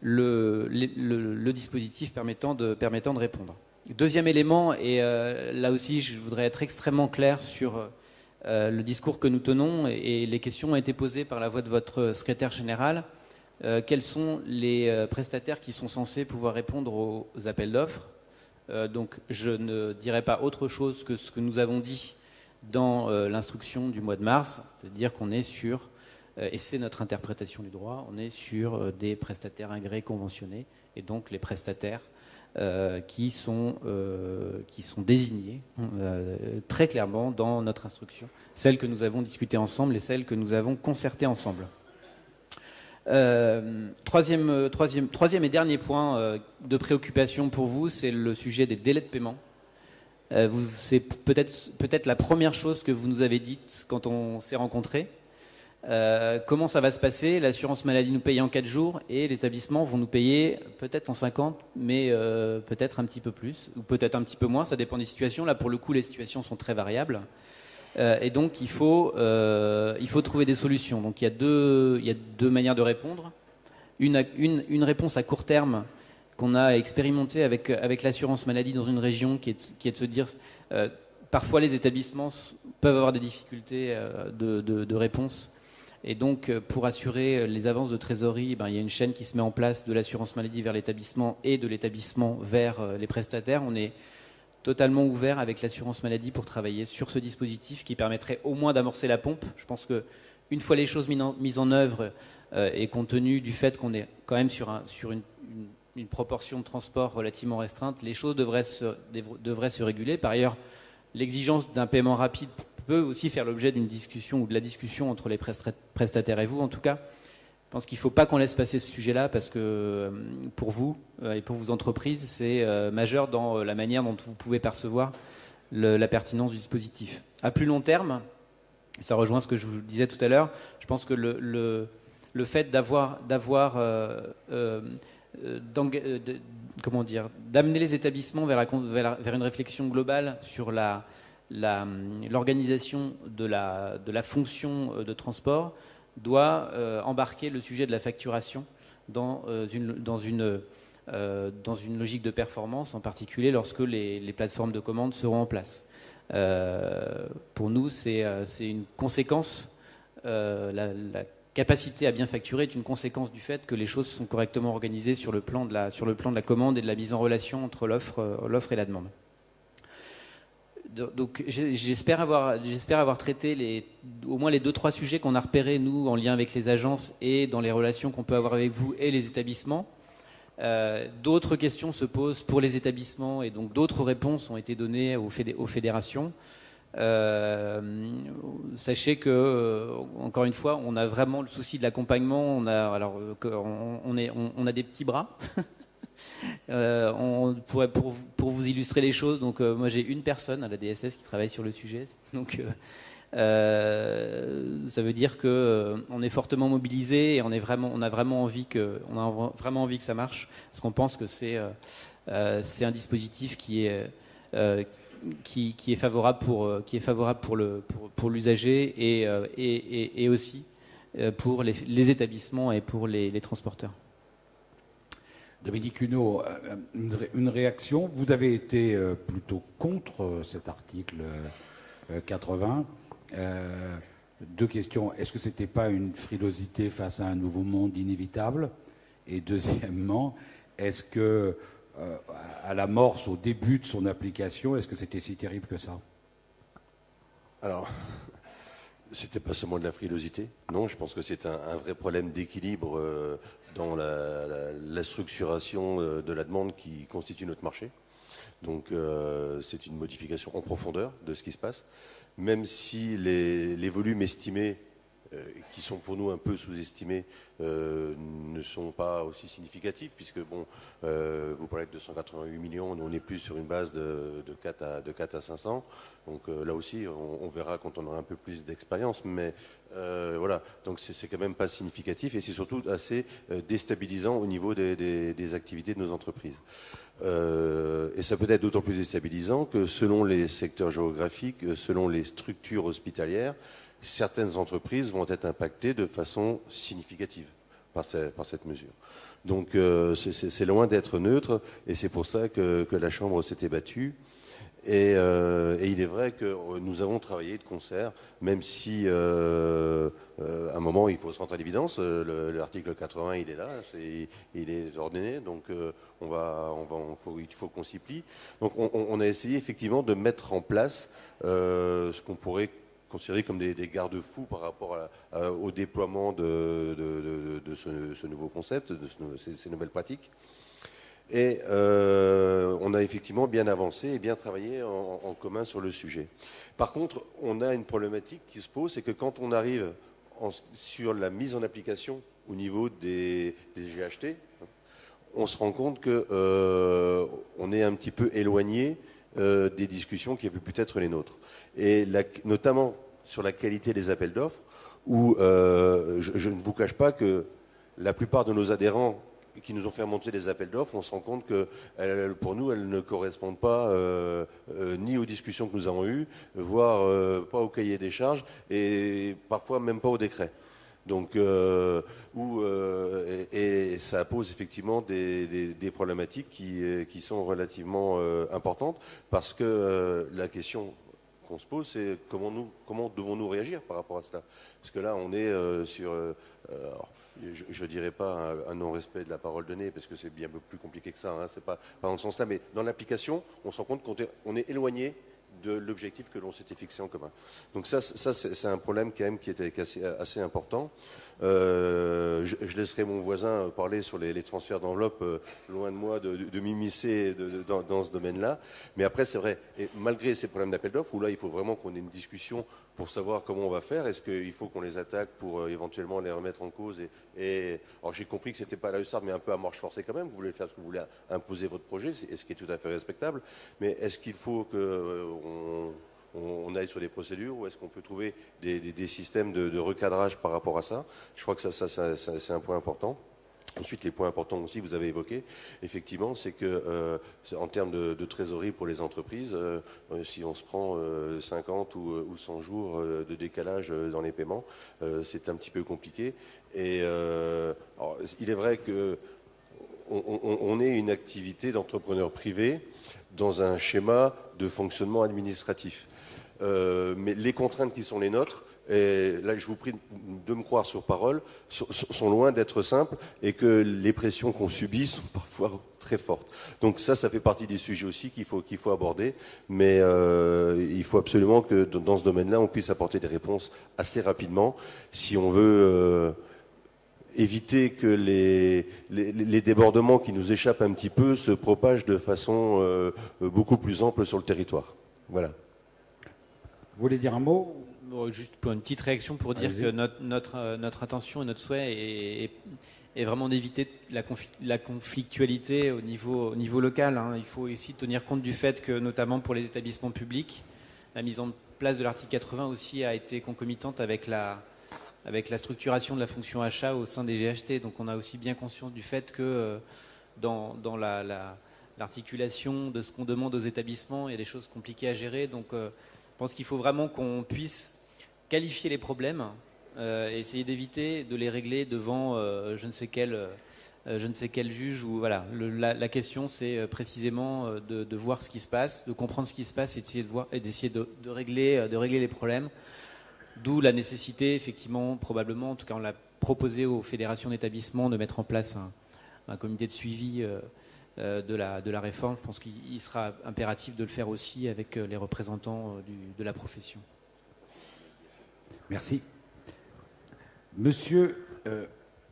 le dispositif permettant de répondre. Deuxième élément, et là aussi je voudrais être extrêmement clair sur le discours que nous tenons, et les questions ont été posées par la voix de votre secrétaire général. Quels sont les prestataires qui sont censés pouvoir répondre aux appels d'offres? Donc je ne dirai pas autre chose que ce que nous avons dit dans l'instruction du mois de mars, c'est-à-dire qu'on est sur, et c'est notre interprétation du droit, on est sur des prestataires agréés conventionnés, et donc les prestataires qui sont désignés très clairement dans notre instruction, celles que nous avons discutées ensemble et celles que nous avons concertées ensemble. Troisième et dernier point de préoccupation pour vous, c'est le sujet des délais de paiement. C'est peut-être la première chose que vous nous avez dite quand on s'est rencontrés. Comment ça va se passer? L'assurance maladie nous paye en 4 jours et les établissements vont nous payer peut-être en 50, mais peut-être un petit peu plus ou peut-être un petit peu moins, ça dépend des situations. Là, pour le coup, les situations sont très variables. Et donc il faut trouver des solutions. Donc il y a deux manières de répondre. Une réponse à court terme qu'on a expérimentée avec l'assurance maladie dans une région qui est de se dire parfois les établissements peuvent avoir des difficultés de réponse. Et donc pour assurer les avances de trésorerie, il y a une chaîne qui se met en place de l'assurance maladie vers l'établissement et de l'établissement vers les prestataires. On est totalement ouvert avec l'assurance maladie pour travailler sur ce dispositif qui permettrait au moins d'amorcer la pompe. Je pense qu'une fois les choses mises en œuvre et compte tenu du fait qu'on est quand même sur une proportion de transport relativement restreinte, les choses devraient se réguler. Par ailleurs, l'exigence d'un paiement rapide peut aussi faire l'objet d'une discussion ou de la discussion entre les prestataires et vous. En tout cas, je pense qu'il ne faut pas qu'on laisse passer ce sujet-là parce que pour vous et pour vos entreprises, c'est majeur dans la manière dont vous pouvez percevoir la pertinence du dispositif. À plus long terme, ça rejoint ce que je vous disais tout à l'heure, je pense que le fait d'amener les établissements vers une réflexion globale sur l'organisation de la fonction de transport doit embarquer le sujet de la facturation dans une logique de performance, en particulier lorsque les plateformes de commande seront en place. Pour nous, c'est une conséquence. La capacité à bien facturer est une conséquence du fait que les choses sont correctement organisées sur le plan de la commande et de la mise en relation entre l'offre et la demande. Donc j'espère avoir traité au moins les 2-3 sujets qu'on a repérés, nous, en lien avec les agences et dans les relations qu'on peut avoir avec vous et les établissements. D'autres questions se posent pour les établissements et donc d'autres réponses ont été données aux fédérations. Sachez que, encore une fois, on a vraiment le souci de l'accompagnement. On a des petits bras. Pour vous illustrer les choses, donc moi j'ai une personne à la DSS qui travaille sur le sujet, donc ça veut dire que on est fortement mobilisé et on a vraiment envie que ça marche, parce qu'on pense que c'est un dispositif qui est favorable pour l'usager et aussi pour les établissements et pour les transporteurs. Dominique Huneau, une réaction. Vous avez été plutôt contre cet article 80. Deux questions. Est-ce que ce n'était pas une frilosité face à un nouveau monde inévitable? Et deuxièmement, est-ce que, à l'amorce, au début de son application, est-ce que c'était si terrible que ça? Alors, c'était pas seulement de la frilosité. Non, je pense que c'est un vrai problème d'équilibre dans la structuration de la demande qui constitue notre marché. Donc, c'est une modification en profondeur de ce qui se passe. Même si les volumes estimés, qui sont pour nous un peu sous-estimés, ne sont pas aussi significatifs, puisque bon, vous parlez de 288 millions, nous on est plus sur une base de 4 à 500. Donc là aussi, on verra quand on aura un peu plus d'expérience, mais voilà, donc c'est quand même pas significatif, et c'est surtout assez déstabilisant au niveau des activités de nos entreprises. Et ça peut être d'autant plus déstabilisant que selon les secteurs géographiques, selon les structures hospitalières, certaines entreprises vont être impactées de façon significative par cette mesure. Donc c'est loin d'être neutre, et c'est pour ça que la Chambre s'était battue. Et il est vrai que nous avons travaillé de concert, même si à un moment il faut se rendre à l'évidence, l'article 80 il est là, il est ordonné, donc il faut qu'on s'y plie. Donc on a essayé effectivement de mettre en place ce qu'on pourrait considérés comme des garde-fous par rapport au déploiement de ce nouveau concept, de ces nouvelles pratiques. Et on a effectivement bien avancé et bien travaillé en commun sur le sujet. Par contre, on a une problématique qui se pose, c'est que quand on arrive sur la mise en application au niveau des GHT, on se rend compte qu'on est un petit peu éloigné des discussions qui avaient pu être les nôtres. Et notamment sur la qualité des appels d'offres, où je ne vous cache pas que la plupart de nos adhérents qui nous ont fait remonter des appels d'offres, on se rend compte que pour nous, elles ne correspondent pas ni aux discussions que nous avons eues, voire pas au cahier des charges, et parfois même pas au décret. Donc, et ça pose effectivement des problématiques qui sont relativement importantes, parce que la question qu'on se pose, c'est comment devons-nous réagir par rapport à cela? Parce que là, on est sur... je ne dirais pas un non-respect de la parole donnée, parce que c'est bien plus compliqué que ça, hein, c'est pas dans ce sens-là, mais dans l'application, on se rend compte qu'on est éloigné de l'objectif que l'on s'était fixé en commun. Donc ça c'est un problème quand même qui est assez important. Je laisserai mon voisin parler sur les transferts d'enveloppe, loin de moi de m'immiscer dans ce domaine-là. Mais après, c'est vrai, et malgré ces problèmes d'appel d'offres, où là, il faut vraiment qu'on ait une discussion pour savoir comment on va faire. Est-ce qu'il faut qu'on les attaque pour éventuellement les remettre en cause alors j'ai compris que c'était pas à la hussarde, mais un peu à marche forcée quand même. Vous voulez faire ce que vous voulez, imposer votre projet, ce qui est tout à fait respectable. Mais est-ce qu'il faut qu'on aille sur des procédures, ou est-ce qu'on peut trouver des systèmes de recadrage par rapport à ça? Je crois que ça c'est un point important. Ensuite, les points importants aussi, vous avez évoqué, effectivement, c'est que en termes de trésorerie pour les entreprises, si on se prend 50 ou 100 jours de décalage dans les paiements, c'est un petit peu compliqué. Et alors, il est vrai que on est une activité d'entrepreneur privé dans un schéma de fonctionnement administratif. Mais les contraintes qui sont les nôtres, et là je vous prie de me croire sur parole, sont loin d'être simples, et que les pressions qu'on subit sont parfois très fortes. Donc ça fait partie des sujets aussi qu'il faut aborder, mais il faut absolument que dans ce domaine-là, on puisse apporter des réponses assez rapidement si on veut éviter que les débordements qui nous échappent un petit peu se propagent de façon beaucoup plus ample sur le territoire. Voilà. Vous voulez dire un mot? Juste pour une petite réaction pour dire que notre intention et notre souhait est vraiment d'éviter la conflictualité au niveau local, hein. Il faut aussi tenir compte du fait que, notamment pour les établissements publics, la mise en place de l'article 80 aussi a été concomitante avec la structuration de la fonction achat au sein des GHT. Donc on a aussi bien conscience du fait que dans l'articulation de ce qu'on demande aux établissements, il y a des choses compliquées à gérer. Donc je pense qu'il faut vraiment qu'on puisse qualifier les problèmes et essayer d'éviter de les régler devant je ne sais quelle je ne sais quel juge. Ou voilà, la question, c'est précisément de voir ce qui se passe, de comprendre ce qui se passe et d'essayer de régler les problèmes. D'où la nécessité, effectivement, probablement, en tout cas on l'a proposé aux fédérations d'établissements de mettre en place un comité de suivi de la réforme. Je pense qu'il sera impératif de le faire aussi avec les représentants de la profession. Merci. Monsieur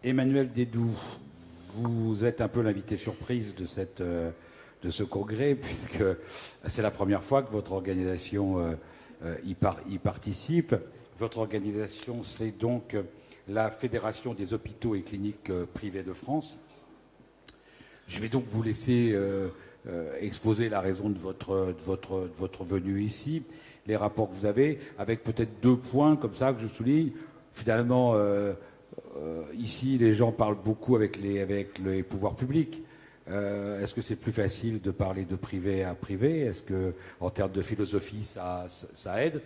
Emmanuel Dédoux, vous êtes un peu l'invité surprise de ce congrès, puisque c'est la première fois que votre organisation y participe. Votre organisation, c'est donc la Fédération des hôpitaux et cliniques privés de France. Je vais donc vous laisser exposer la raison de votre venue ici, les rapports que vous avez, avec peut-être 2 points comme ça que je souligne. Finalement, ici, les gens parlent beaucoup avec les pouvoirs publics. Est-ce que c'est plus facile de parler de privé à privé? Est-ce que, en termes de philosophie, ça aide?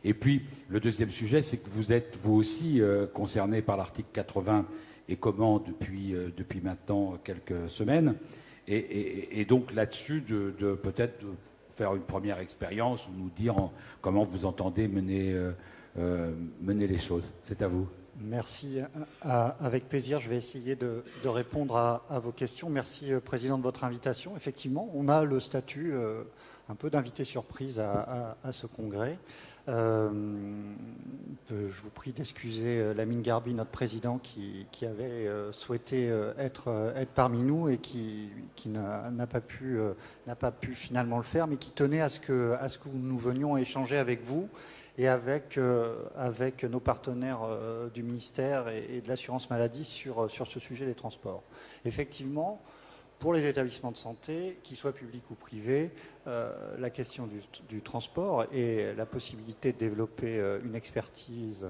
Et puis, le deuxième sujet, c'est que vous êtes, vous aussi, concerné par l'article 80 et comment depuis maintenant quelques semaines. Et donc, là-dessus, peut-être de faire une première expérience ou nous dire comment vous entendez mener les choses. C'est à vous. Merci. Avec plaisir, je vais essayer de répondre à vos questions. Merci, Président, de votre invitation. Effectivement, on a le statut un peu d'invité surprise à ce congrès. Je vous prie d'excuser Lamine Garbi, notre président, qui avait souhaité être parmi nous et qui n'a pas pu finalement le faire, mais qui tenait à ce que nous venions échanger avec vous et avec nos partenaires du ministère et de l'assurance maladie sur ce sujet des transports. Effectivement, pour les établissements de santé, qu'ils soient publics ou privés, la question du transport et la possibilité de développer une expertise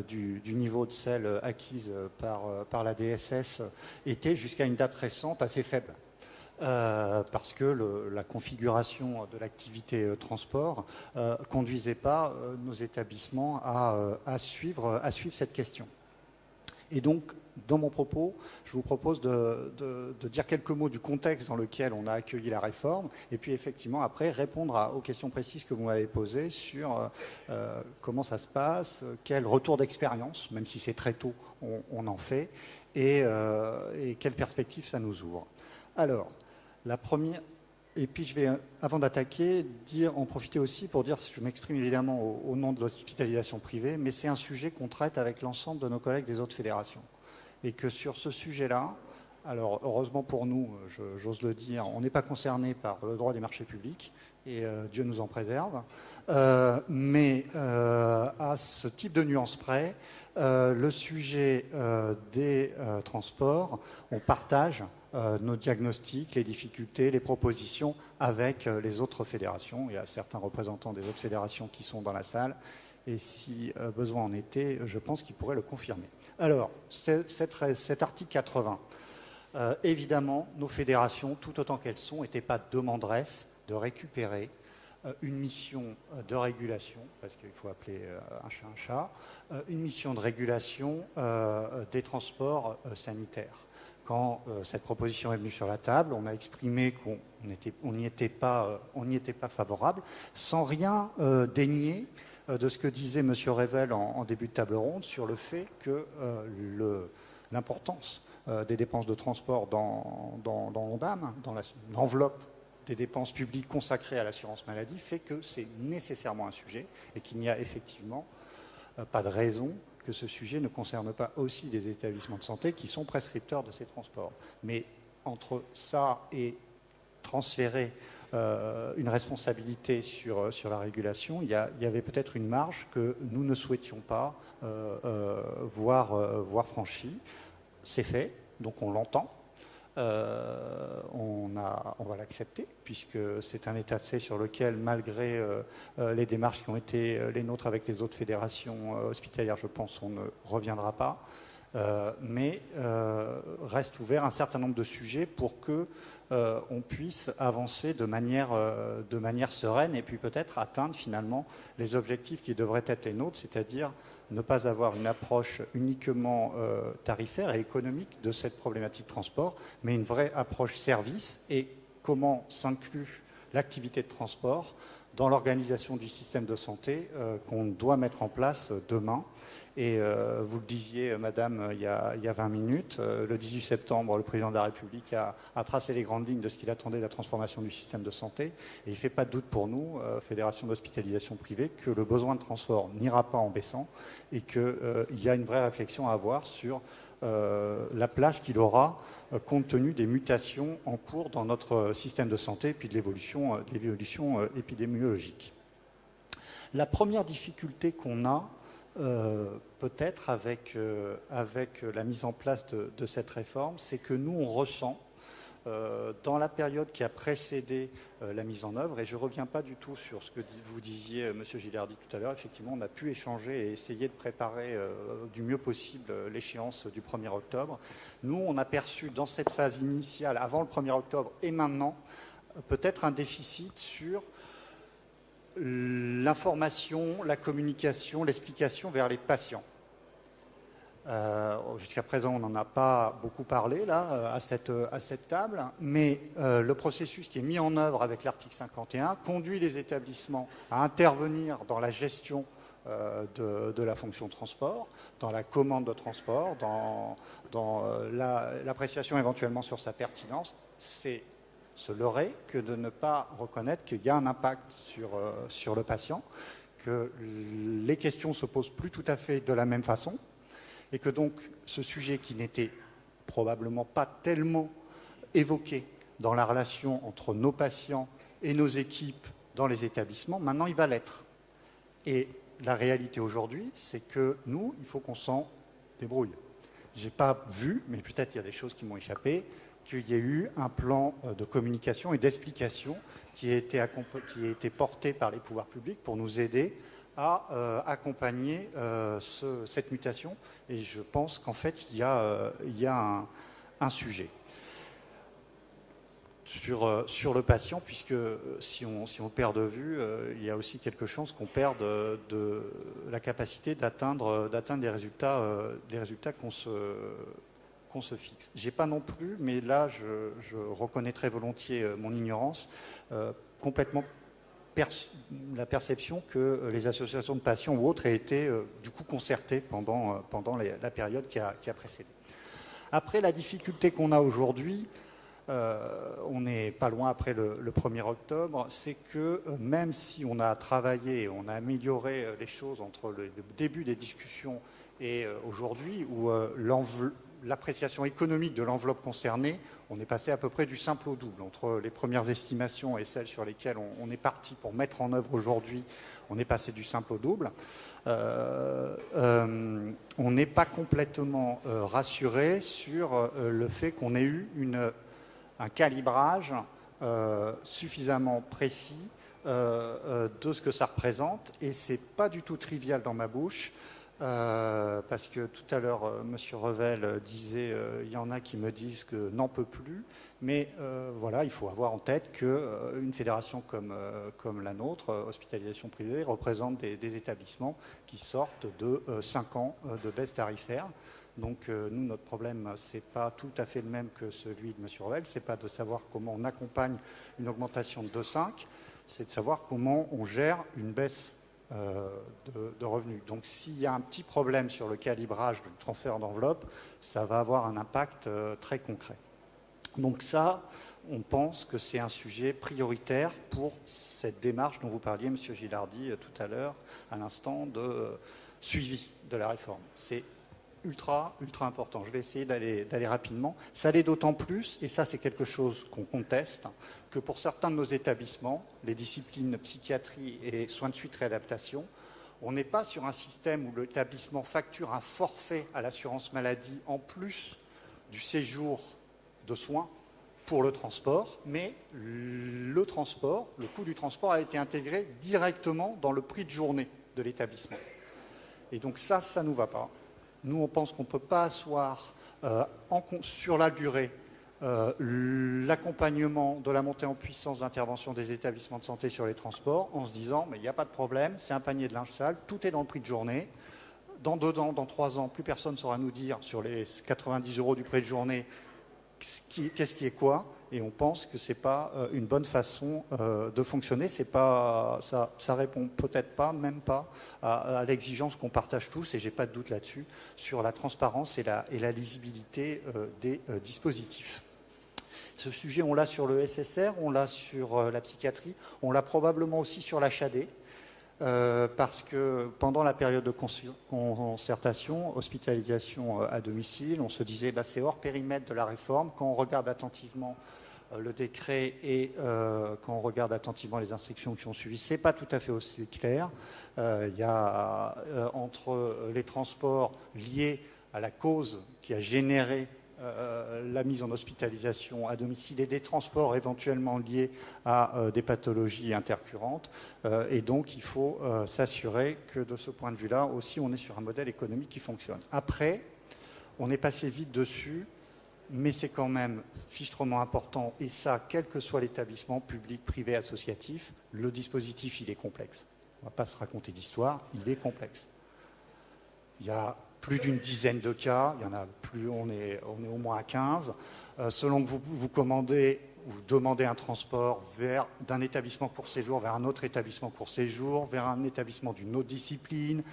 du niveau de celle acquise par la DSS était jusqu'à une date récente assez faible. Parce que la configuration de l'activité transport conduisait pas nos établissements à suivre cette question. Et donc, dans mon propos, je vous propose de dire quelques mots du contexte dans lequel on a accueilli la réforme, et puis effectivement, après, répondre aux questions précises que vous m'avez posées sur comment ça se passe, quel retour d'expérience, même si c'est très tôt, on en fait, et quelles perspectives ça nous ouvre. Alors, la première... Et puis je vais, avant d'attaquer, en profiter aussi pour dire, je m'exprime évidemment au nom de l'hospitalisation privée, mais c'est un sujet qu'on traite avec l'ensemble de nos collègues des autres fédérations. Et que sur ce sujet-là, alors heureusement pour nous, j'ose le dire, on n'est pas concerné par le droit des marchés publics, et Dieu nous en préserve, mais à ce type de nuance près, le sujet des transports, on partage nos diagnostics, les difficultés, les propositions avec les autres fédérations. Il y a certains représentants des autres fédérations qui sont dans la salle et si besoin en était, je pense qu'ils pourraient le confirmer. Alors, cet article 80, évidemment, nos fédérations, tout autant qu'elles sont, n'étaient pas demanderesses de récupérer une mission de régulation, parce qu'il faut appeler un chat un chat, une mission de régulation des transports sanitaires. Quand cette proposition est venue sur la table, on a exprimé qu'on n'y était pas favorable, sans rien dénier de ce que disait M. Revel en début de table ronde sur le fait que l'importance des dépenses de transport dans l'ONDAM, dans l'enveloppe des dépenses publiques consacrées à l'assurance maladie, fait que c'est nécessairement un sujet et qu'il n'y a effectivement pas de raison que ce sujet ne concerne pas aussi des établissements de santé qui sont prescripteurs de ces transports. Mais entre ça et transférer une responsabilité sur la régulation, il y avait peut-être une marge que nous ne souhaitions pas voir franchie. C'est fait, donc on l'entend. On va l'accepter, puisque c'est un état de fait sur lequel, malgré les démarches qui ont été les nôtres avec les autres fédérations hospitalières, je pense, on ne reviendra pas. mais reste ouvert un certain nombre de sujets pour que on puisse avancer de manière sereine et puis peut-être atteindre finalement les objectifs qui devraient être les nôtres, c'est-à-dire ne pas avoir une approche uniquement tarifaire et économique de cette problématique de transport, mais une vraie approche service et comment s'inclut l'activité de transport dans l'organisation du système de santé qu'on doit mettre en place demain. Et vous le disiez, madame, il y a 20 minutes, le 18 septembre, le président de la République a tracé les grandes lignes de ce qu'il attendait de la transformation du système de santé. Et il ne fait pas de doute pour nous, Fédération d'hospitalisation privée, que le besoin de transport n'ira pas en baissant et qu'il y a une vraie réflexion à avoir sur la place qu'il aura compte tenu des mutations en cours dans notre système de santé et puis de l'évolution épidémiologique. La première difficulté qu'on a, peut-être avec la mise en place de cette réforme, c'est que nous, on ressent, dans la période qui a précédé la mise en œuvre, et je ne reviens pas du tout sur ce que vous disiez, M. Gilardi, tout à l'heure, effectivement, on a pu échanger et essayer de préparer du mieux possible l'échéance du 1er octobre. Nous, on a perçu dans cette phase initiale, avant le 1er octobre et maintenant, peut-être un déficit sur l'information, la communication, l'explication vers les patients. Jusqu'à présent, on n'en a pas beaucoup parlé là, à cette table, mais le processus qui est mis en œuvre avec l'article 51 conduit les établissements à intervenir dans la gestion de la fonction transport, dans la commande de transport, dans l'appréciation éventuellement sur sa pertinence. C'est se leurrer que de ne pas reconnaître qu'il y a un impact sur le patient, que les questions ne se posent plus tout à fait de la même façon, et que donc ce sujet qui n'était probablement pas tellement évoqué dans la relation entre nos patients et nos équipes dans les établissements, maintenant il va l'être. Et la réalité aujourd'hui, c'est que nous, il faut qu'on s'en débrouille. Je n'ai pas vu, mais peut-être il y a des choses qui m'ont échappé, qu'il y a eu un plan de communication et d'explication qui a été porté par les pouvoirs publics pour nous aider à accompagner cette mutation. Et je pense qu'en fait, il y a un sujet sur le patient, puisque si on perd de vue, il y a aussi quelque chose qu'on perd de la capacité d'atteindre des résultats qu'on se fixe. J'ai pas non plus, mais là, je reconnais très volontiers mon ignorance, complètement la perception que les associations de patients ou autres aient été du coup concertées pendant la période qui a précédé. Après, la difficulté qu'on a aujourd'hui, on n'est pas loin après le 1er octobre, c'est que même si on a travaillé, on a amélioré les choses entre le début des discussions et aujourd'hui, où l'appréciation économique de l'enveloppe concernée, on est passé à peu près du simple au double. Entre les premières estimations et celles sur lesquelles on est parti pour mettre en œuvre aujourd'hui, on est passé du simple au double. On n'est pas complètement rassuré sur le fait qu'on ait eu un calibrage suffisamment précis de ce que ça représente. Et ce n'est pas du tout trivial dans ma bouche. Parce que tout à l'heure, M. Revel disait il y en a qui me disent que n'en peut plus, mais voilà, il faut avoir en tête qu'une fédération comme la nôtre, hospitalisation privée, représente des établissements qui sortent de 5 ans de baisse tarifaire. Donc nous, notre problème, ce n'est pas tout à fait le même que celui de M. Revel, ce n'est pas de savoir comment on accompagne une augmentation de 2,5, c'est de savoir comment on gère une baisse de revenus. Donc s'il y a un petit problème sur le calibrage du transfert d'enveloppe, ça va avoir un impact très concret. Donc ça, on pense que c'est un sujet prioritaire pour cette démarche dont vous parliez, M. Gilardi, tout à l'heure, à l'instant, de suivi de la réforme. C'est ultra important. Je vais essayer d'aller rapidement. Ça l'est d'autant plus, et ça c'est quelque chose qu'on conteste, que pour certains de nos établissements, les disciplines psychiatrie et soins de suite réadaptation, on n'est pas sur un système où l'établissement facture un forfait à l'assurance maladie en plus du séjour de soins pour le transport, mais le coût du transport a été intégré directement dans le prix de journée de l'établissement. Et donc ça ne nous va pas. Nous, on pense qu'on ne peut pas asseoir sur la durée l'accompagnement de la montée en puissance d'intervention des établissements de santé sur les transports en se disant mais il n'y a pas de problème, c'est un panier de linge sale, tout est dans le prix de journée. Dans 2 ans, dans 3 ans, plus personne ne saura nous dire sur les 90 € du prix de journée qu'est-ce qui est quoi. Et on pense que ce n'est pas une bonne façon de fonctionner. C'est pas, ça répond peut-être pas, même pas, à l'exigence qu'on partage tous, et je n'ai pas de doute là-dessus, sur la transparence et la lisibilité des dispositifs. Ce sujet, on l'a sur le SSR, on l'a sur la psychiatrie, on l'a probablement aussi sur l'HAD, parce que pendant la période de concertation, hospitalisation à domicile, on se disait c'est hors périmètre de la réforme. Quand on regarde attentivement le décret et quand on regarde attentivement les instructions qui ont suivi, ce n'est pas tout à fait aussi clair. Il y a entre les transports liés à la cause qui a généré la mise en hospitalisation à domicile et des transports éventuellement liés à des pathologies intercurrentes. Et donc, il faut s'assurer que de ce point de vue-là aussi, on est sur un modèle économique qui fonctionne. Après, on est passé vite dessus, mais c'est quand même fichtrement important. Et ça, quel que soit l'établissement public, privé, associatif, le dispositif, il est complexe. On ne va pas se raconter d'histoire, il est complexe. Il y a plus d'une dizaine de cas, il y en a plus, on est au moins à 15. Selon que vous demandez un transport d'un établissement court séjour vers un autre établissement court séjour, vers un établissement d'une autre discipline,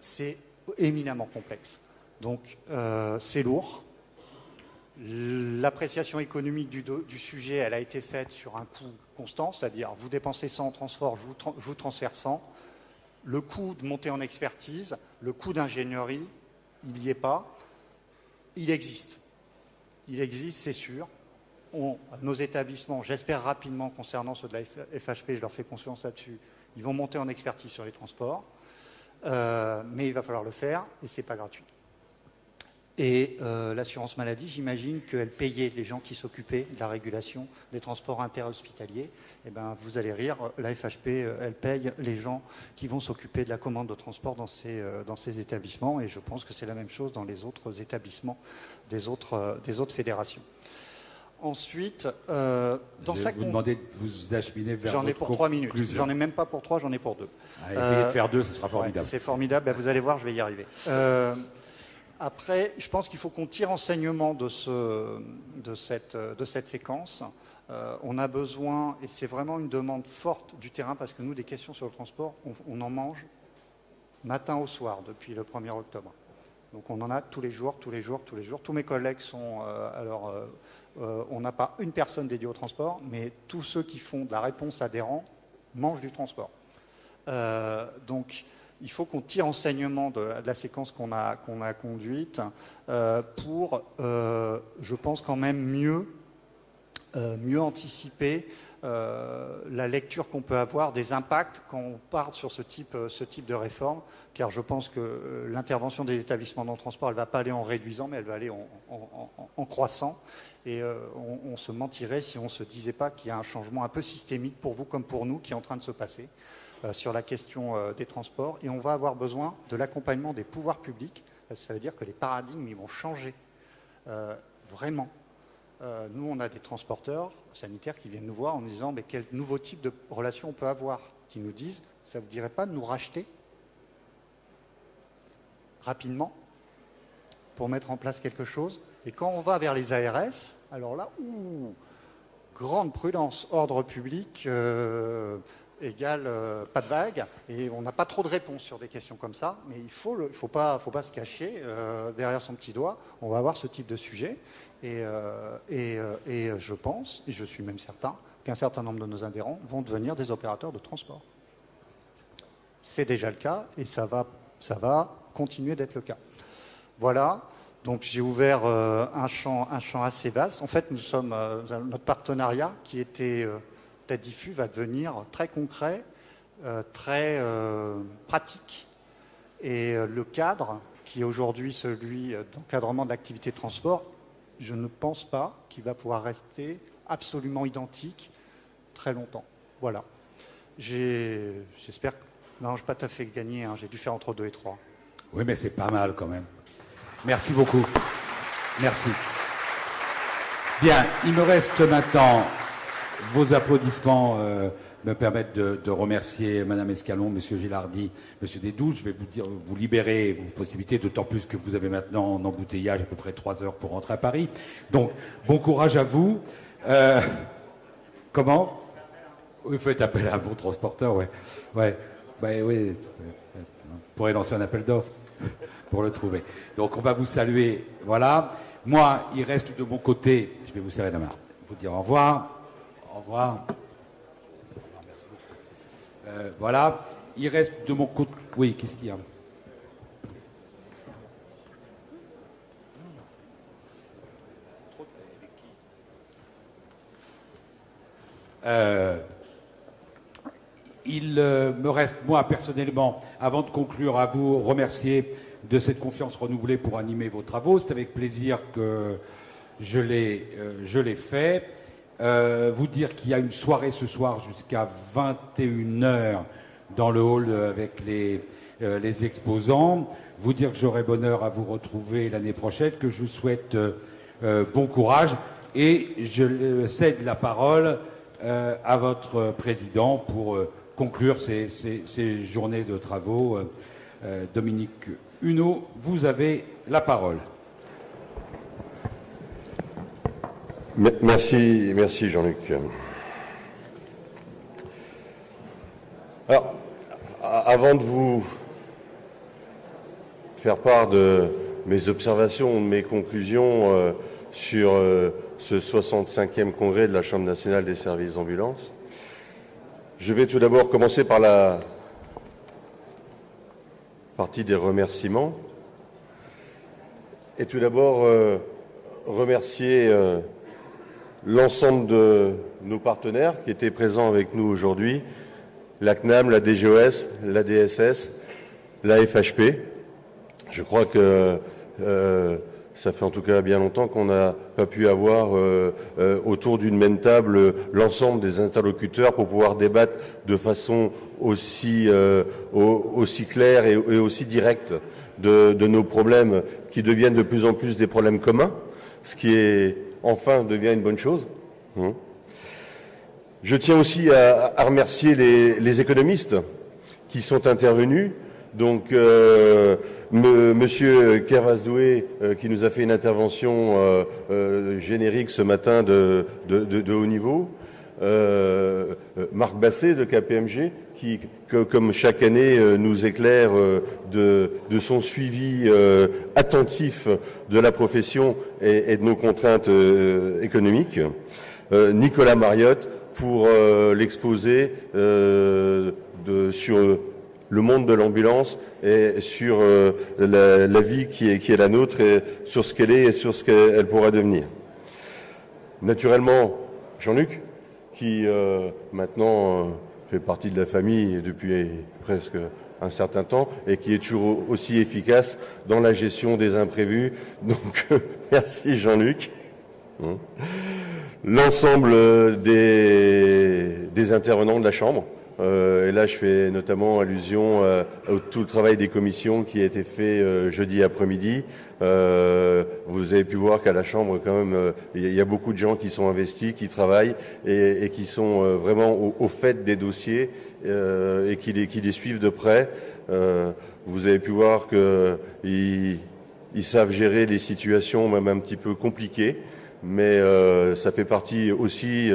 c'est éminemment complexe. Donc c'est lourd. L'appréciation économique du sujet, elle a été faite sur un coût constant, c'est-à-dire vous dépensez 100 en transport, je vous transfère 100. Le coût de montée en expertise, le coût d'ingénierie, il n'y est pas. Il existe. Il existe, c'est sûr. Nos établissements, j'espère rapidement, concernant ceux de la FHP, je leur fais confiance là-dessus, ils vont monter en expertise sur les transports. Mais il va falloir le faire et ce n'est pas gratuit. Et l'assurance maladie, j'imagine qu'elle payait les gens qui s'occupaient de la régulation des transports interhospitaliers. Eh bien, vous allez rire, la FHP, elle paye les gens qui vont s'occuper de la commande de transport dans ces établissements. Et je pense que c'est la même chose dans les autres établissements des autres fédérations. Ensuite, dans ça, vous demandez de vous acheminer vers j'en ai pour 3 minutes. J'en ai même pas pour 3, j'en ai pour 2. Essayez de faire 2, ce sera formidable. Ouais, c'est formidable, ben, vous allez voir, je vais y arriver. Après, je pense qu'il faut qu'on tire enseignement de cette séquence. On a besoin, et c'est vraiment une demande forte du terrain, parce que nous, des questions sur le transport, on en mange matin au soir depuis le 1er octobre. Donc on en a tous les jours. Tous mes collègues sont... on n'a pas une personne dédiée au transport, mais tous ceux qui font de la réponse adhérent mangent du transport. Donc... il faut qu'on tire enseignement de la séquence qu'on a conduite pour, je pense, quand même mieux anticiper la lecture qu'on peut avoir des impacts quand on part sur ce type de réforme, car je pense que l'intervention des établissements dans le transport, elle ne va pas aller en réduisant, mais elle va aller en croissant. Et on se mentirait si on ne se disait pas qu'il y a un changement un peu systémique pour vous comme pour nous qui est en train de se passer sur la question des transports. Et on va avoir besoin de l'accompagnement des pouvoirs publics. Ça veut dire que les paradigmes ils vont changer vraiment. Nous, on a des transporteurs sanitaires qui viennent nous voir en nous disant mais quel nouveau type de relation on peut avoir, qui nous disent ça ne vous dirait pas de nous racheter rapidement pour mettre en place quelque chose. Et quand on va vers les ARS, alors là, grande prudence, ordre public égale pas de vague, et on n'a pas trop de réponses sur des questions comme ça, mais il faut pas se cacher derrière son petit doigt. On va avoir ce type de sujet, et je pense, et je suis même certain, qu'un certain nombre de nos adhérents vont devenir des opérateurs de transport. C'est déjà le cas, et ça va continuer d'être le cas. Voilà. Donc j'ai ouvert un champ assez vaste. En fait, notre partenariat qui était peut-être diffus va devenir très concret, très pratique. Et le cadre, qui est aujourd'hui celui d'encadrement de l'activité de transport, je ne pense pas qu'il va pouvoir rester absolument identique très longtemps. Voilà. J'espère que... Non, je n'ai pas tout à fait gagné, hein, j'ai dû faire entre 2 et 3. Oui, mais c'est pas mal quand même. Merci beaucoup. Merci. Bien, il me reste maintenant vos applaudissements me permettent de remercier Madame Escalon, Monsieur Gilardi, Monsieur Desdouches. Je vais vous libérer, vous possibilité, d'autant plus que vous avez maintenant en embouteillage à peu près 3 heures pour rentrer à Paris. Donc, bon courage à vous. Comment? Oui, faites appel à un bon transporteur, ouais. Ouais. Ben oui. Vous pourrez lancer un appel d'offres pour le trouver. Donc, on va vous saluer. Voilà. Moi, il reste de mon côté, je vais vous serrer la main, vous dire au revoir. Au revoir. Merci beaucoup. Voilà. Il reste de mon côté. Oui, qu'est-ce qu'il y a? Il me reste, moi, personnellement, avant de conclure, à vous remercier de cette confiance renouvelée pour animer vos travaux. C'est avec plaisir que je l'ai fait. Vous dire qu'il y a une soirée ce soir jusqu'à 21h dans le hall avec les exposants. Vous dire que j'aurai bonheur à vous retrouver l'année prochaine, que je vous souhaite bon courage. Et je cède la parole à votre président pour conclure ces journées de travaux. Dominique Huneau, vous avez la parole. Merci Jean-Luc. Alors, avant de vous faire part de mes observations, de mes conclusions sur ce 65e congrès de la Chambre nationale des services d'ambulance, je vais tout d'abord commencer par la partie des remerciements. Et tout d'abord, remercier l'ensemble de nos partenaires qui étaient présents avec nous aujourd'hui, la CNAM, la DGOS, la DSS, la FHP. Je crois que ça fait en tout cas bien longtemps qu'on n'a pas pu avoir autour d'une même table l'ensemble des interlocuteurs pour pouvoir débattre de façon aussi claire et aussi directe de nos problèmes qui deviennent de plus en plus des problèmes communs, ce qui est enfin devient une bonne chose. Je tiens aussi à remercier les économistes qui sont intervenus. Donc, Monsieur Kervasdoué, qui nous a fait une intervention générique ce matin de haut niveau, Marc Basset de KPMG, qui, comme chaque année, nous éclaire de son suivi attentif de la profession et de nos contraintes économiques, Nicolas Mariotte pour l'exposé sur le monde de l'ambulance et sur la vie qui est la nôtre et sur ce qu'elle est et sur ce qu'elle pourra devenir. Naturellement, Jean-Luc, qui maintenant fait partie de la famille depuis presque un certain temps et qui est toujours aussi efficace dans la gestion des imprévus. Donc, merci Jean-Luc. L'ensemble des intervenants de la Chambre. Et là, je fais notamment allusion à tout le travail des commissions qui a été fait jeudi après-midi. Vous avez pu voir qu'à la Chambre, quand même, il y a beaucoup de gens qui sont investis, qui travaillent et qui sont vraiment au fait des dossiers et qui les suivent de près. Vous avez pu voir qu'ils savent gérer les situations même un petit peu compliquées. Mais ça fait partie aussi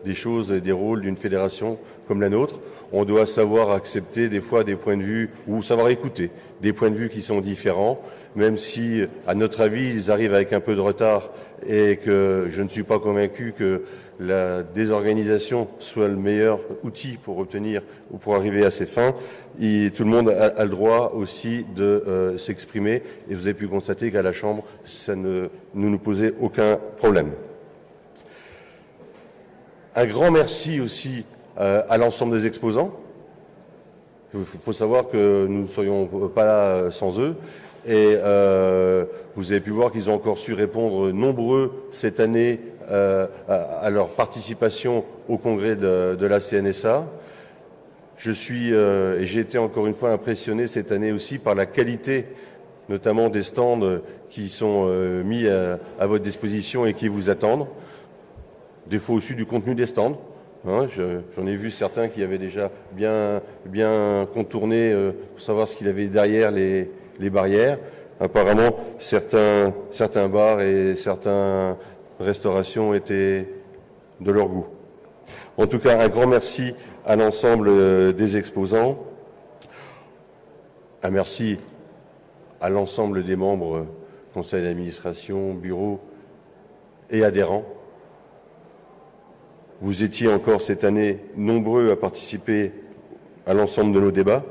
des choses et des rôles d'une fédération comme la nôtre. On doit savoir accepter des fois des points de vue ou savoir écouter des points de vue qui sont différents, même si, à notre avis, ils arrivent avec un peu de retard et que je ne suis pas convaincu que la désorganisation soit le meilleur outil pour obtenir ou pour arriver à ses fins. Tout le monde a le droit aussi de s'exprimer et vous avez pu constater qu'à la Chambre, ça ne nous posait aucun problème. Un grand merci aussi à l'ensemble des exposants. Il faut savoir que nous ne serions pas là sans eux. Et vous avez pu voir qu'ils ont encore su répondre nombreux cette année à leur participation au congrès de la CNSA. et j'ai été encore une fois impressionné cette année aussi par la qualité, notamment des stands qui sont mis à votre disposition et qui vous attendent. Des fois aussi du contenu des stands. Hein, j'en ai vu certains qui avaient déjà bien contourné pour savoir ce qu'il y avait derrière les barrières. Apparemment, certains bars et certaines restaurations étaient de leur goût. En tout cas, un grand merci à l'ensemble des exposants. Un merci à l'ensemble des membres, conseil d'administration, bureau et adhérents. Vous étiez encore cette année nombreux à participer à l'ensemble de nos débats.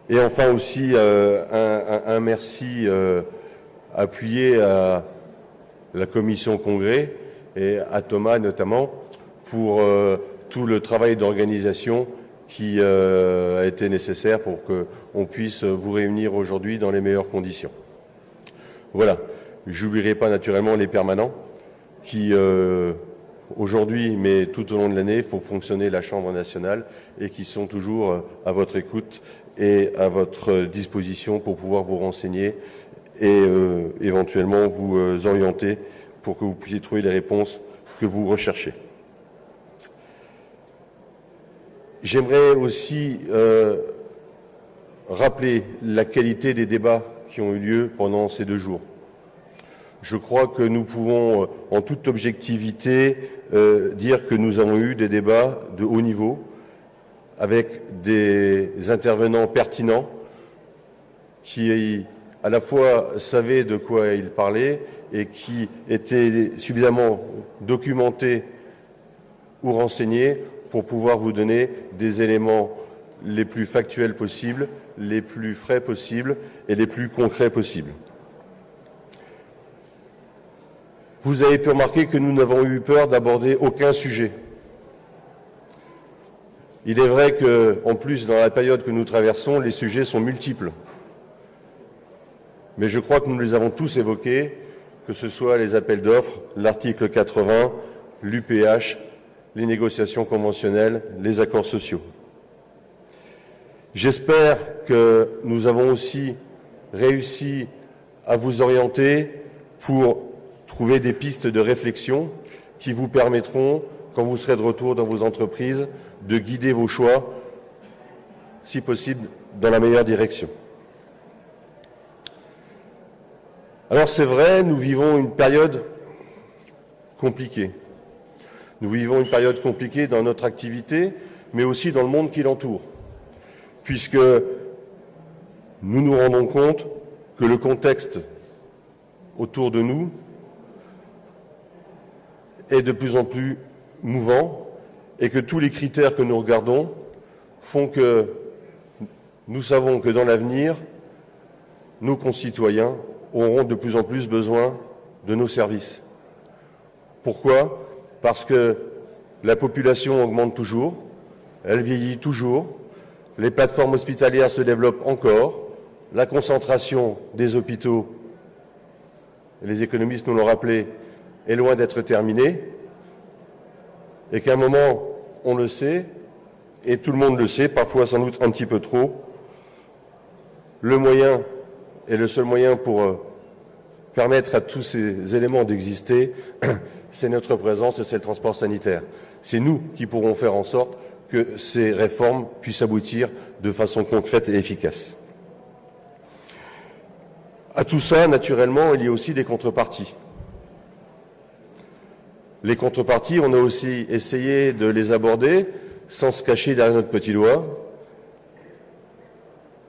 Et enfin aussi un merci appuyé à la commission congrès et à Thomas notamment pour tout le travail d'organisation qui a été nécessaire pour qu'on puisse vous réunir aujourd'hui dans les meilleures conditions. Voilà. J'oublierai pas naturellement les permanents qui aujourd'hui, mais tout au long de l'année, font fonctionner la Chambre nationale et qui sont toujours à votre écoute et à votre disposition pour pouvoir vous renseigner et éventuellement vous orienter pour que vous puissiez trouver les réponses que vous recherchez. J'aimerais aussi rappeler la qualité des débats qui ont eu lieu pendant ces 2 jours. Je crois que nous pouvons, en toute objectivité, dire que nous avons eu des débats de haut niveau, avec des intervenants pertinents qui, à la fois, savaient de quoi ils parlaient et qui étaient suffisamment documentés ou renseignés pour pouvoir vous donner des éléments les plus factuels possibles, les plus frais possibles et les plus concrets possibles. Vous avez pu remarquer que nous n'avons eu peur d'aborder aucun sujet. Il est vrai qu'en plus, dans la période que nous traversons, les sujets sont multiples. Mais je crois que nous les avons tous évoqués, que ce soit les appels d'offres, l'article 80, l'UPH, les négociations conventionnelles, les accords sociaux. J'espère que nous avons aussi réussi à vous orienter pour trouver des pistes de réflexion qui vous permettront, quand vous serez de retour dans vos entreprises, de guider vos choix, si possible, dans la meilleure direction. Alors c'est vrai, nous vivons une période compliquée. Nous vivons une période compliquée dans notre activité, mais aussi dans le monde qui l'entoure, puisque nous nous rendons compte que le contexte autour de nous est de plus en plus mouvant et que tous les critères que nous regardons font que nous savons que dans l'avenir, nos concitoyens auront de plus en plus besoin de nos services. Pourquoi ? Parce que la population augmente toujours, elle vieillit toujours, les plateformes hospitalières se développent encore, la concentration des hôpitaux, les économistes nous l'ont rappelé, est loin d'être terminée, et qu'à un moment, on le sait, et tout le monde le sait, parfois sans doute un petit peu trop, le moyen, et le seul moyen pour permettre à tous ces éléments d'exister, c'est notre présence et c'est le transport sanitaire. C'est nous qui pourrons faire en sorte que ces réformes puissent aboutir de façon concrète et efficace. À tout ça, naturellement, il y a aussi des contreparties. Les contreparties, on a aussi essayé de les aborder sans se cacher derrière notre petit doigt.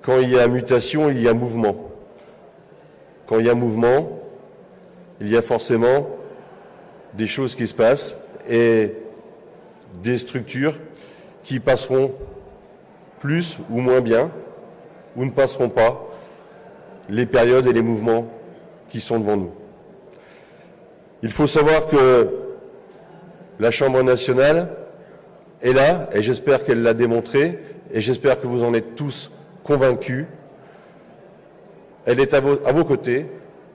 Quand il y a mutation, il y a mouvement. Quand il y a mouvement, il y a forcément des choses qui se passent et des structures qui passeront plus ou moins bien ou ne passeront pas les périodes et les mouvements qui sont devant nous. Il faut savoir que la Chambre nationale est là, et j'espère qu'elle l'a démontré, et j'espère que vous en êtes tous convaincus. Elle est à vos côtés,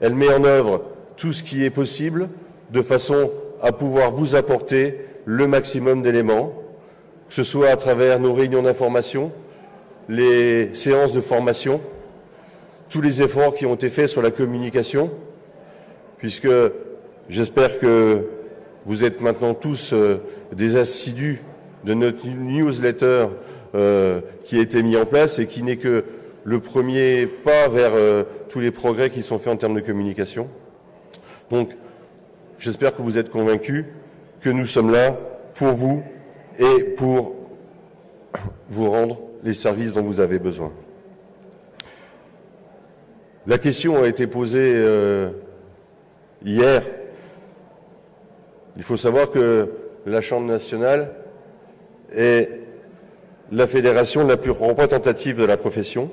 elle met en œuvre tout ce qui est possible de façon à pouvoir vous apporter le maximum d'éléments, que ce soit à travers nos réunions d'information, les séances de formation, tous les efforts qui ont été faits sur la communication, puisque j'espère que vous êtes maintenant tous des assidus de notre newsletter qui a été mis en place et qui n'est que le premier pas vers tous les progrès qui sont faits en termes de communication. Donc, j'espère que vous êtes convaincus que nous sommes là pour vous et pour vous rendre les services dont vous avez besoin. La question a été posée hier. Il faut savoir que la Chambre nationale est la fédération la plus représentative de la profession,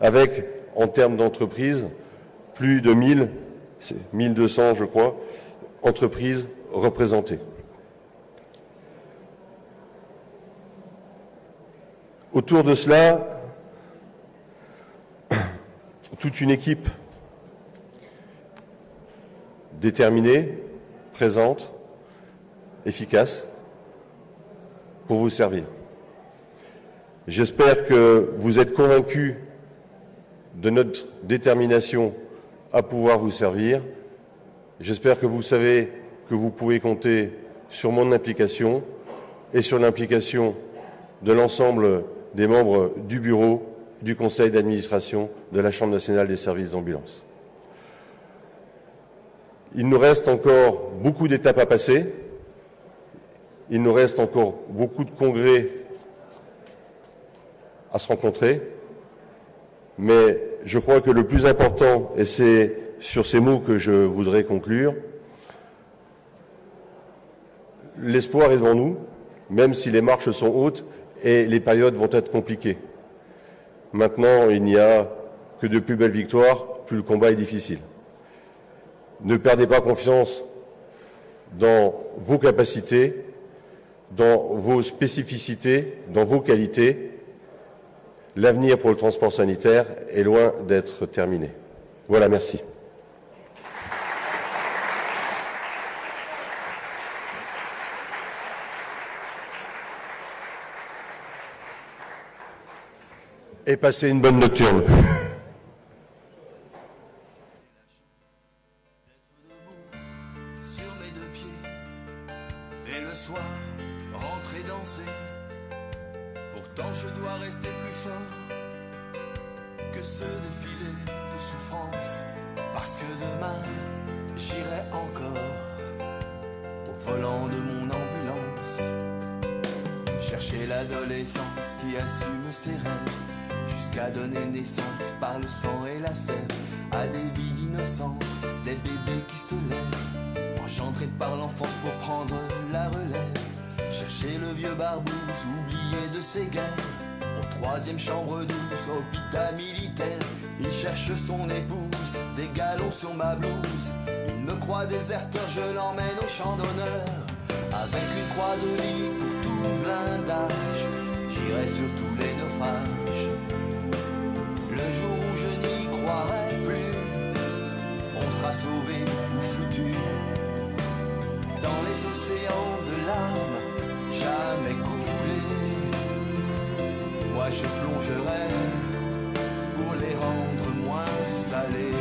avec, en termes d'entreprises, plus de 1200, je crois, entreprises représentées. Autour de cela, toute une équipe déterminée, présente, efficace, pour vous servir. J'espère que vous êtes convaincus de notre détermination à pouvoir vous servir. J'espère que vous savez que vous pouvez compter sur mon implication et sur l'implication de l'ensemble des membres du bureau du conseil d'administration de la Chambre nationale des services d'ambulance. Il nous reste encore beaucoup d'étapes à passer. Il nous reste encore beaucoup de congrès à se rencontrer. Mais je crois que le plus important, et c'est sur ces mots que je voudrais conclure, l'espoir est devant nous, même si les marches sont hautes et les périodes vont être compliquées. Maintenant, il n'y a que de plus belles victoires, plus le combat est difficile. Ne perdez pas confiance dans vos capacités, dans vos spécificités, dans vos qualités. L'avenir pour le transport sanitaire est loin d'être terminé. Voilà, merci. Et passez une bonne nocturne. Sur mes deux pieds, et le soir, rentrer danser. Pourtant je dois rester plus fort que ce défilé de souffrance. Parce que demain, j'irai encore au volant de mon ambulance, chercher l'adolescence qui assume ses rêves, jusqu'à donner naissance par le sang et la sève à des vies d'innocence, des bébés qui se lèvent, engendrés par l'enfance pour prendre la relève. Chercher le vieux barbouze oublié de ses guerres, au troisième chambre douce, hôpital militaire. Il cherche son épouse, des galons sur ma blouse. Il me croit déserteur, je l'emmène au champ d'honneur. Avec une croix de vie pour tout blindage, j'irai sur tous les naufrages. Le jour où je n'y croirai plus, on sera sauvé ou foutu. Dans les océans de larmes, jamais coulé, moi je plongerai pour les rendre moins salés.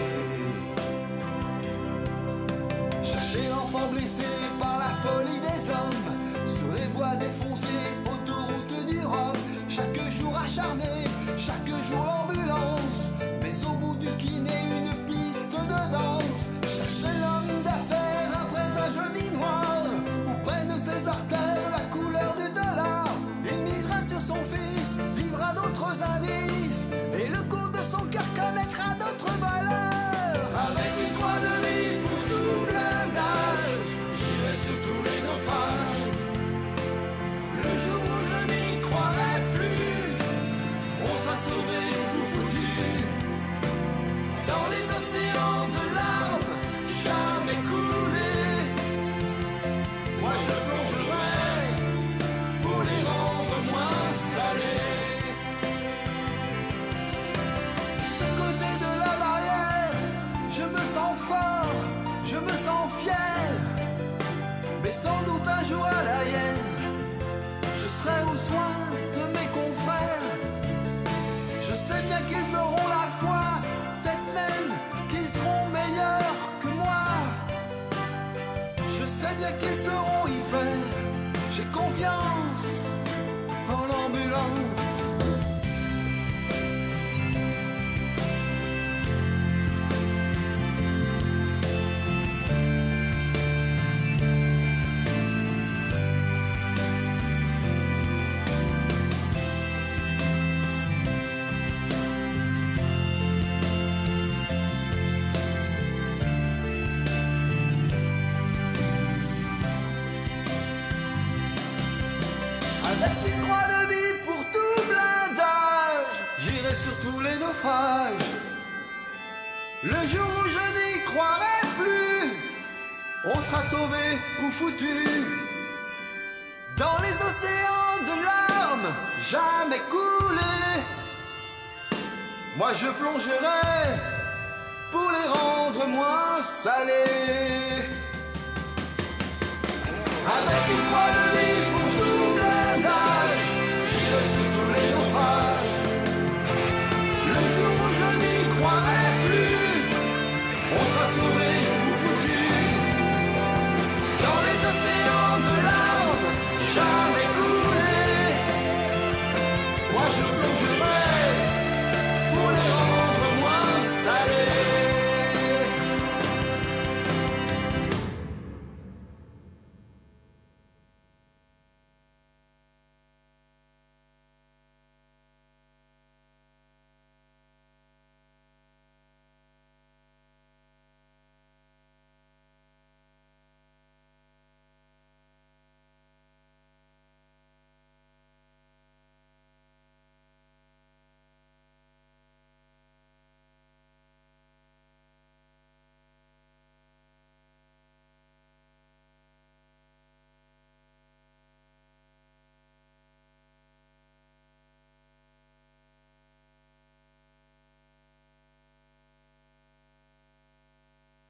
Chercher l'enfant blessé par la folie des hommes, sur les voies défoncées, autoroute du Rhum. Chaque jour acharné, chaque jour l'ambulance, mais au bout du kiné une piste de danse. Chercher l'homme d'affaires après un jeudi noir, où près de ses artères la couleur du dollar. Il misera sur son fils, vivra d'autres indices, et le coup de son cœur connaîtra d'autres valeurs. Avec une croix de vie pour tout blindage, j'irai sur tous les naufrages. Le jour où je n'y croirai plus, on sera sauvé ou foutu. Dans les océans de larmes, jamais coulé, moi je plongerai pour les rendre moins salés. Ce côté de la barrière, je me sens soin que mes confrères. Je sais bien qu'ils auront la foi, peut-être même qu'ils seront meilleurs que moi. Je sais bien qu'ils sauront y faire, j'ai confiance en l'ambulance. Avec une croix de vie pour tout blindage, j'irai sur tous les naufrages. Le jour où je n'y croirai plus, on sera sauvé ou foutu. Dans les océans de larmes, jamais coulé, moi je plongerai pour les rendre moins salés. Avec une croix de vie pour tout blindage, j'irai sur tous les naufrages. Le jour où je n'y croirai plus, on sera sauvé ou foutu. Dans les océans de larmes, jamais coulé, moi je